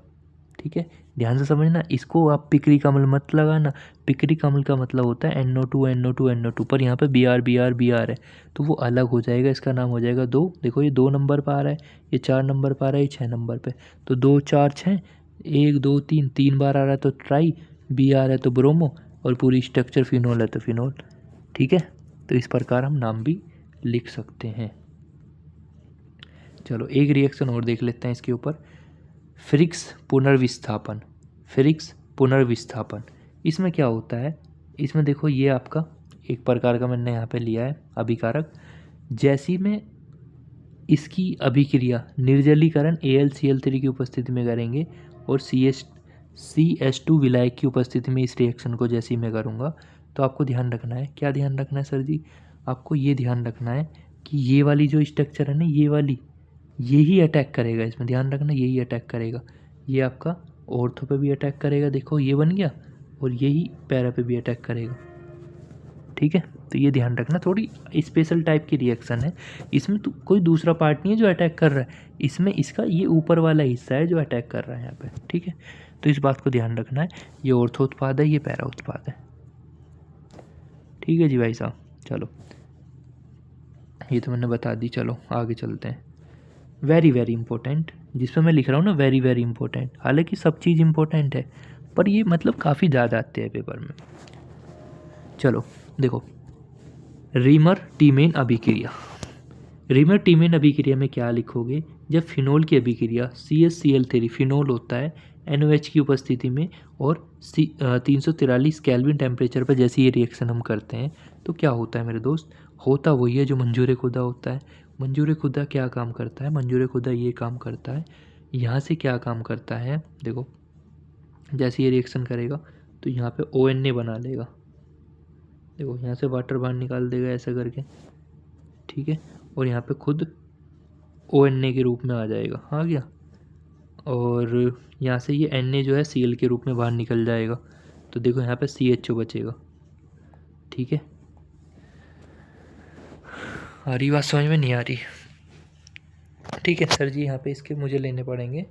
ठीक है, ध्यान से समझना, इसको आप पिक्रिक अम्ल मत लगाना। पिक्रिक अम्ल का मतलब होता है NO2 पर यहाँ पे Br है, तो वो अलग हो जाएगा, इसका नाम हो जाएगा 2। देखो ये 2 नंबर पर आ रहा है, ये 4 नंबर पर आ रहा है, ये 6 नंबर पे, तो 2 4 6, 1 2 3 3 बार आ रहा है, तो ट्राई Br है तो ब्रोमो, और पूरी स्ट्रक्चर फिनोल है तो फिनोल। ठीक है, तो इस प्रकार हम नाम भी लिख सकते हैं। चलो एक रिएक्शन और देख लेते हैं इसके ऊपर, फ्रिक्स पुनर्विस्थापन। फ्रिक्स पुनर्विस्थापन, इसमें क्या होता है, इसमें देखो ये आपका एक प्रकार का मैंने यहाँ पे लिया है अभिकारक। जैसी में इसकी अभिक्रिया निर्जलीकरण AlCl3 की उपस्थिति में करेंगे और CH2 विलायक की उपस्थिति में इस रिएक्शन को जैसे ही मैं करूँगा, तो आपको ध्यान रखना है, क्या ध्यान रखना है सर जी, आपको ये ध्यान रखना है कि ये वाली जो स्ट्रक्चर है ना, ये वाली यही अटैक करेगा, इसमें ध्यान रखना, यही अटैक करेगा। ये आपका ऑर्थो पे भी अटैक करेगा, देखो ये बन गया, और यही पैरा पे भी अटैक करेगा। ठीक है, तो ये ध्यान रखना, थोड़ी स्पेशल टाइप की रिएक्शन है। इसमें तो कोई दूसरा पार्ट नहीं है जो अटैक कर रहा है, इसमें इसका ये ऊपर वाला हिस्सा है जो अटैक कर रहा है यहाँ पे। ठीक है, तो इस बात को ध्यान रखना है, ये ऑर्थो उत्पाद है, ये पैरा उत्पाद है। ठीक है जी भाई साहब, चलो ये तो मैंने बता दी। चलो आगे चलते हैं। वेरी वेरी इंपॉर्टेंट, जिसमें मैं लिख रहा हूँ ना वेरी वेरी इंपॉर्टेंट, हालांकि सब चीज़ इंपॉर्टेंट है, पर ये मतलब काफ़ी ज़्यादा आते हैं पेपर में। चलो देखो, रीमर टीमेन अभिक्रिया। रीमर टीमेन अभिक्रिया में क्या लिखोगे, जब फिनोल की अभिक्रिया CHCl3 फिनोल होता है NOH की उपस्थिति में, और 343 केल्विन टेम्परेचर पर जैसे ये रिएक्शन हम करते हैं, तो क्या होता है मेरे दोस्त, होता वही है जो मंजूर खुदा होता है। मंजूर खुदा क्या काम करता है, मंजूर खुदा ये काम करता है, यहाँ से क्या काम करता है, देखो जैसे ये रिएक्शन करेगा तो यहाँ पे ONA बना लेगा, देखो यहाँ से वाटर बाहर निकाल देगा ऐसा करके। ठीक है, और यहाँ पे खुद ONA के रूप में आ जाएगा, आ गया, और यहाँ से ये Na जो है Cl के रूप में बाहर निकल जाएगा, तो देखो यहाँ पे CHO बचेगा। ठीक है, आ रही बात समझ में, नहीं आ रही? ठीक है सर जी, यहाँ पे इसके मुझे लेने पड़ेंगे,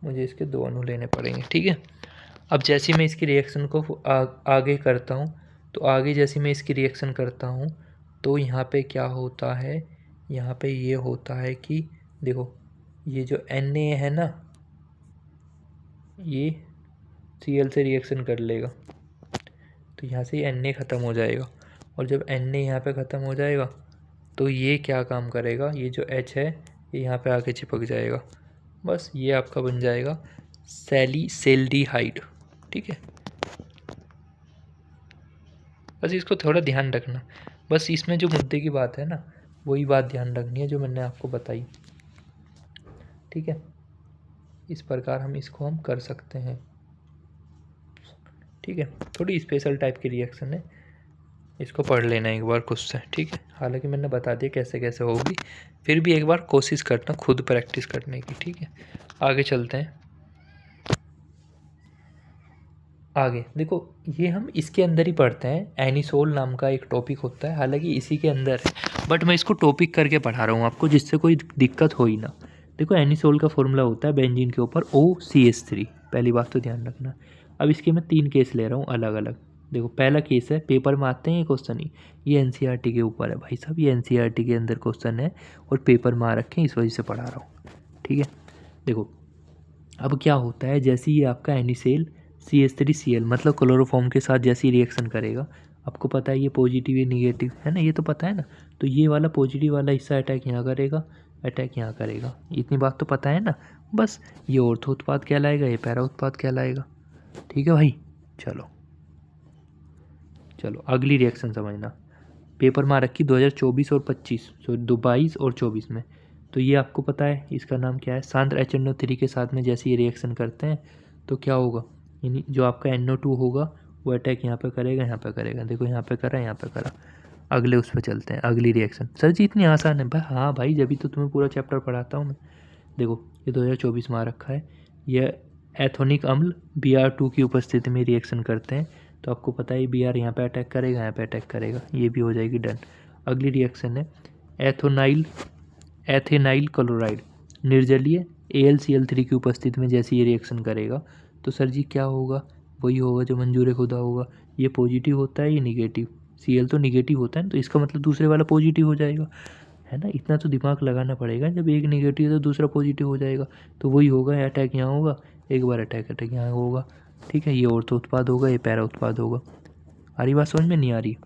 मुझे इसके 2 अणु लेने पड़ेंगे। ठीक है, अब जैसे मैं इसकी रिएक्शन को आगे करता हूँ, तो आगे जैसे मैं इसकी रिएक्शन करता हूँ, तो यहाँ पे क्या होता है, यहाँ पे ये होता है कि देखो ये जो Na है ना, ये Cl से रिएक्शन कर लेगा, तो यहाँ से ये Na ख़त्म हो जाएगा, और जब Na यहाँ पे ख़त्म हो जाएगा तो ये क्या काम करेगा, ये जो H है ये यहाँ पे आके चिपक जाएगा, बस ये आपका बन जाएगा सैलिसैल्डिहाइड। ठीक है, बस इसको थोड़ा ध्यान रखना, बस इसमें जो मुद्दे की बात है ना, वही बात ध्यान रखनी है जो मैंने आपको बताई। ठीक है, इस प्रकार हम इसको हम कर सकते हैं। ठीक है, थोड़ी स्पेशल टाइप की रिएक्शन है, इसको पढ़ लेना एक बार खुद से। ठीक है, हालांकि मैंने बता दिया कैसे कैसे होगी, फिर भी एक बार कोशिश करना खुद प्रैक्टिस करने की। ठीक है, आगे चलते हैं। आगे देखो, ये हम इसके अंदर ही पढ़ते हैं, एनिसोल नाम का एक टॉपिक होता है, हालांकि इसी के अंदर है, बट मैं इसको टॉपिक करके पढ़ा रहा हूँ आपको, जिससे कोई दिक्कत हो ही ना। देखो एनिसोल का फॉर्मूला होता है बेंजीन के ऊपर OCH3, पहली बात तो ध्यान रखना। अब इसके मैं 3 केस ले रहा हूँ अलग अलग। देखो पहला केस है, पेपर में आते हैं ये क्वेश्चन ही, ये NCERT के ऊपर है भाई साहब, ये NCERT के अंदर क्वेश्चन है और पेपर में आ रखे हैं, इस वजह से पढ़ा रहा हूँ। ठीक है, देखो अब क्या होता है, जैसे ये आपका एनिसेल CH3Cl मतलब क्लोरोफॉर्म के साथ जैसी रिएक्शन करेगा, आपको पता है ये पॉजिटिव ये निगेटिव है ना, ये तो पता है ना, तो ये वाला पॉजिटिव वाला हिस्सा अटैक यहाँ करेगा, अटैक यहाँ करेगा, इतनी बात तो पता है ना। बस ये ऑर्थो उत्पाद कहलाएगा, ये पैरा उत्पाद कहलाएगा। ठीक है भाई, चलो चलो अगली रिएक्शन समझना, पेपर में आ रखी 2024 और 25, सो 22 और 24 में, तो ये आपको पता है इसका नाम क्या है, सांद्र HNO3 के साथ में जैसे ये रिएक्शन करते हैं तो क्या होगा, यानी जो आपका NO2 होगा वो अटैक यहाँ पे करेगा, यहाँ पे करेगा, देखो यहाँ पे करा, यहाँ पे करा। अगले उस पर चलते हैं, अगली रिएक्शन। सर जी इतनी आसान है भाई, हाँ भाई जब भी तो तुम्हें पूरा चैप्टर पढ़ाता हूँ मैं। देखो ये 2024 में आ रखा है, ये एथोनिक अम्ल Br2 की उपस्थिति में रिएक्शन करते हैं, तो आपको पता है Br यहाँ पे अटैक करेगा, यहाँ पे अटैक करेगा, ये भी हो जाएगी डन। अगली रिएक्शन है एथेनाइल क्लोराइड निर्जलीय AlCl3 की उपस्थिति में जैसे ये रिएक्शन करेगा, तो सर जी क्या होगा, वही होगा जो मंजूर खुदा होगा, ये पॉजिटिव होता है, ये निगेटिव, Cl तो निगेटिव होता है ना, तो इसका मतलब दूसरे वाला पॉजिटिव हो जाएगा, है ना, इतना तो दिमाग लगाना पड़ेगा, जब एक निगेटिव है तो दूसरा पॉजिटिव हो जाएगा, तो वही होगा, अटैक यहाँ होगा, एक बार अटैक यहाँ होगा, ठीक है, ये ऑर्थो उत्पाद होगा, ये पैरा उत्पाद होगा। आ रही बात समझ में? नहीं आ रही?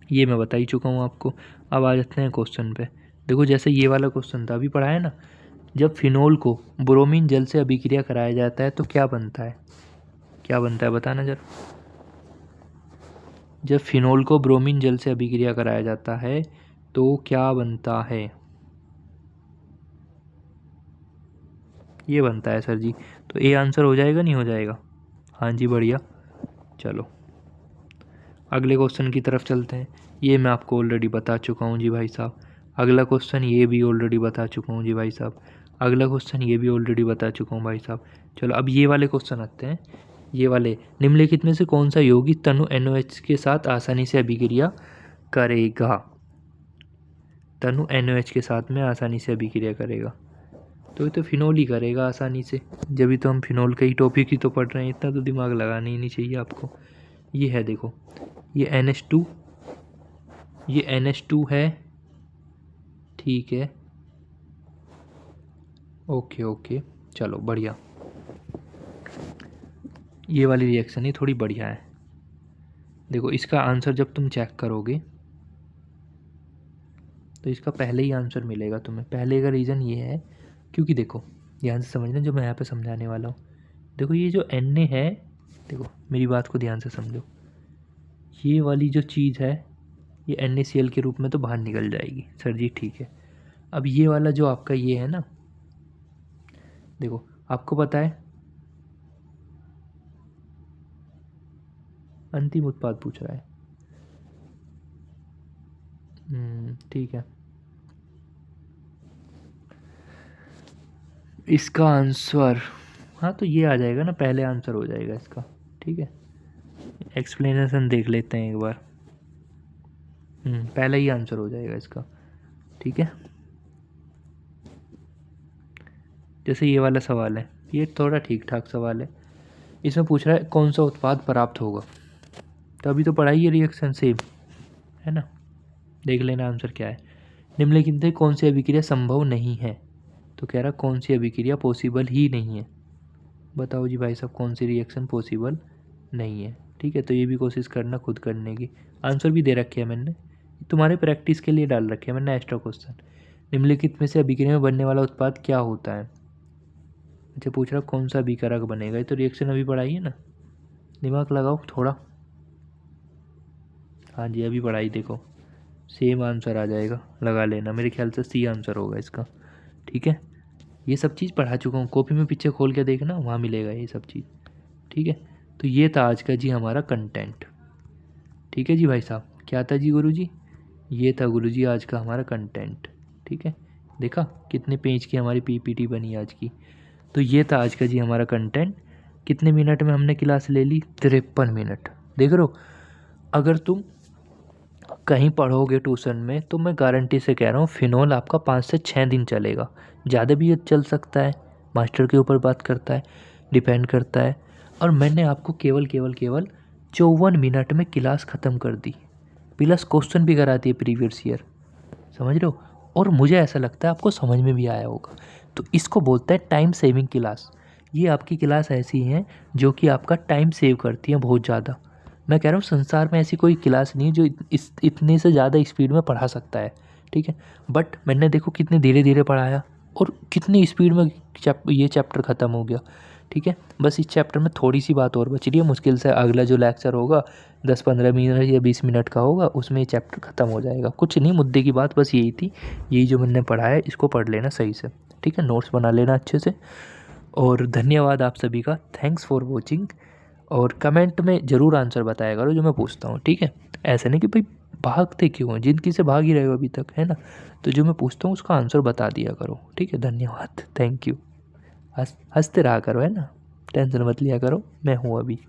ये मैं बता ही चुका हूँ आपको। अब आ जाते हैं क्वेश्चन पे। देखो जैसे ये वाला क्वेश्चन था, अभी पढ़ा है ना, जब फिनोल को ब्रोमीन जल से अभिक्रिया कराया जाता है तो क्या बनता है? क्या बनता है बताना जरा। जब फिनोल को ब्रोमीन जल से अभिक्रिया कराया जाता है तो क्या बनता है? ये बनता है सर जी। तो ए आंसर हो जाएगा, नहीं हो जाएगा? हाँ जी, बढ़िया। चलो अगले क्वेश्चन की तरफ चलते हैं। ये मैं आपको ऑलरेडी बता चुका हूँ जी भाई साहब। अगला क्वेश्चन ये भी ऑलरेडी बता चुका हूँ जी भाई साहब। अगला क्वेश्चन ये भी ऑलरेडी बता चुका हूँ भाई साहब। चलो अब ये वाले क्वेश्चन आते हैं। ये वाले, निम्नलिखित में से कौन सा यौगिक तनु NOH के साथ आसानी से अभिक्रिया करेगा? तनु NOH के साथ में आसानी से अभिक्रिया करेगा तो ये तो फिनोल ही करेगा आसानी से। जब भी तो हम फिनोल का ही टॉपिक ही तो पढ़ रहे हैं, इतना तो दिमाग लगाना ही नहीं चाहिए आपको। ये है देखो, ये NH2, ये NH2 है, ठीक है, ओके ओके, चलो बढ़िया। ये वाली रिएक्शन ही थोड़ी बढ़िया है। देखो इसका आंसर जब तुम चेक करोगे तो इसका पहले ही आंसर मिलेगा तुम्हें। पहले का रीज़न ये है क्योंकि देखो ध्यान से समझना जो मैं यहाँ पे समझाने वाला हूँ। देखो ये जो Na है, देखो मेरी बात को ध्यान से समझो, ये वाली जो चीज़ है ये NaCl के रूप में तो बाहर निकल जाएगी सर जी, ठीक है। अब ये वाला जो आपका ये है ना, देखो आपको पता है अंतिम उत्पाद पूछ रहा है, ठीक है। इसका आंसर, हाँ तो ये आ जाएगा ना, पहले आंसर हो जाएगा इसका, ठीक है। एक्सप्लेनेशन देख लेते हैं एक बार। पहला ही आंसर हो जाएगा इसका, ठीक है। जैसे ये वाला सवाल है, ये थोड़ा ठीक ठाक सवाल है। इसमें पूछ रहा है कौन सा उत्पाद प्राप्त होगा, तो अभी तो पढ़ाई है रिएक्शन सेम है ना। देख लेना आंसर क्या है। निम्नलिखित में कौन सी अभिक्रिया संभव नहीं है? तो कह रहा कौन सी अभिक्रिया पॉसिबल ही नहीं है। बताओ जी भाई साहब, कौन सी रिएक्शन पॉसिबल नहीं है? ठीक है, तो ये भी कोशिश करना खुद करने की। आंसर भी दे रखे है मैंने, तुम्हारे प्रैक्टिस के लिए डाल रखे हैं मैंने एक्स्ट्रा क्वेश्चन। निम्नलिखित में से अभिक्रिया में बनने वाला उत्पाद क्या होता है? अच्छा पूछ रहा कौन सा अभिकारक बनेगा, ये तो रिएक्शन अभी पढ़ाई है ना, दिमाग लगाओ थोड़ा। हाँ जी अभी पढ़ाई, देखो सेम आंसर आ जाएगा, लगा लेना। मेरे ख्याल से सी आंसर होगा इसका, ठीक है। ये सब चीज़ पढ़ा चुका हूँ, कॉपी में पीछे खोल के देखना, वहाँ मिलेगा ये सब चीज़, ठीक है। तो ये था आज का जी हमारा कंटेंट, ठीक है जी भाई साहब। क्या था जी गुरुजी? ये था गुरुजी आज का हमारा कंटेंट, ठीक है। देखा कितने पेज की हमारी PPT बनी आज की। तो ये था आज का जी हमारा कंटेंट। कितने मिनट में हमने क्लास ले ली? 53 मिनट। देख रहे हो, अगर तुम कहीं पढ़ोगे ट्यूशन में तो मैं गारंटी से कह रहा हूँ फिनोल आपका 5 से 6 दिन चलेगा, ज़्यादा भी ये चल सकता है, मास्टर के ऊपर बात करता है, डिपेंड करता है। और मैंने आपको केवल 54 मिनट में क्लास ख़त्म कर दी, प्लस क्वेश्चन भी कराती है प्रीवियस ईयर, समझ रहे हो। और मुझे ऐसा लगता है आपको समझ में भी आया होगा। तो इसको बोलते हैं टाइम सेविंग क्लास। ये आपकी क्लास ऐसी हैं जो कि आपका टाइम सेव करती हैं बहुत ज़्यादा। मैं कह रहा हूँ संसार में ऐसी कोई क्लास नहीं है जो इतने से ज़्यादा स्पीड में पढ़ा सकता है, ठीक है। बट मैंने देखो कितने धीरे धीरे पढ़ाया और कितनी स्पीड में ये चैप्टर ख़त्म हो गया, ठीक है। बस इस चैप्टर में थोड़ी सी बात और बच रही है, मुश्किल से अगला जो लेक्चर होगा 10-15 मिनट या 20 मिनट का होगा, उसमें ये चैप्टर ख़त्म हो जाएगा। कुछ नहीं, मुद्दे की बात बस यही थी। यही जो मैंने पढ़ाया है इसको पढ़ लेना सही से, ठीक है, नोट्स बना लेना अच्छे से। और धन्यवाद आप सभी का, थैंक्स फॉर वॉचिंग। और कमेंट में ज़रूर आंसर बताया करो जो मैं पूछता हूँ, ठीक है। ऐसा नहीं कि भाई भागते क्यों हैं, जिंदगी से भाग ही रहे हो अभी तक, है ना। तो जो मैं पूछता हूँ उसका आंसर बता दिया करो, ठीक है। धन्यवाद, थैंक यू। हंसते रहा करो, है ना, टेंशन मत लिया करो, मैं हूँ अभी।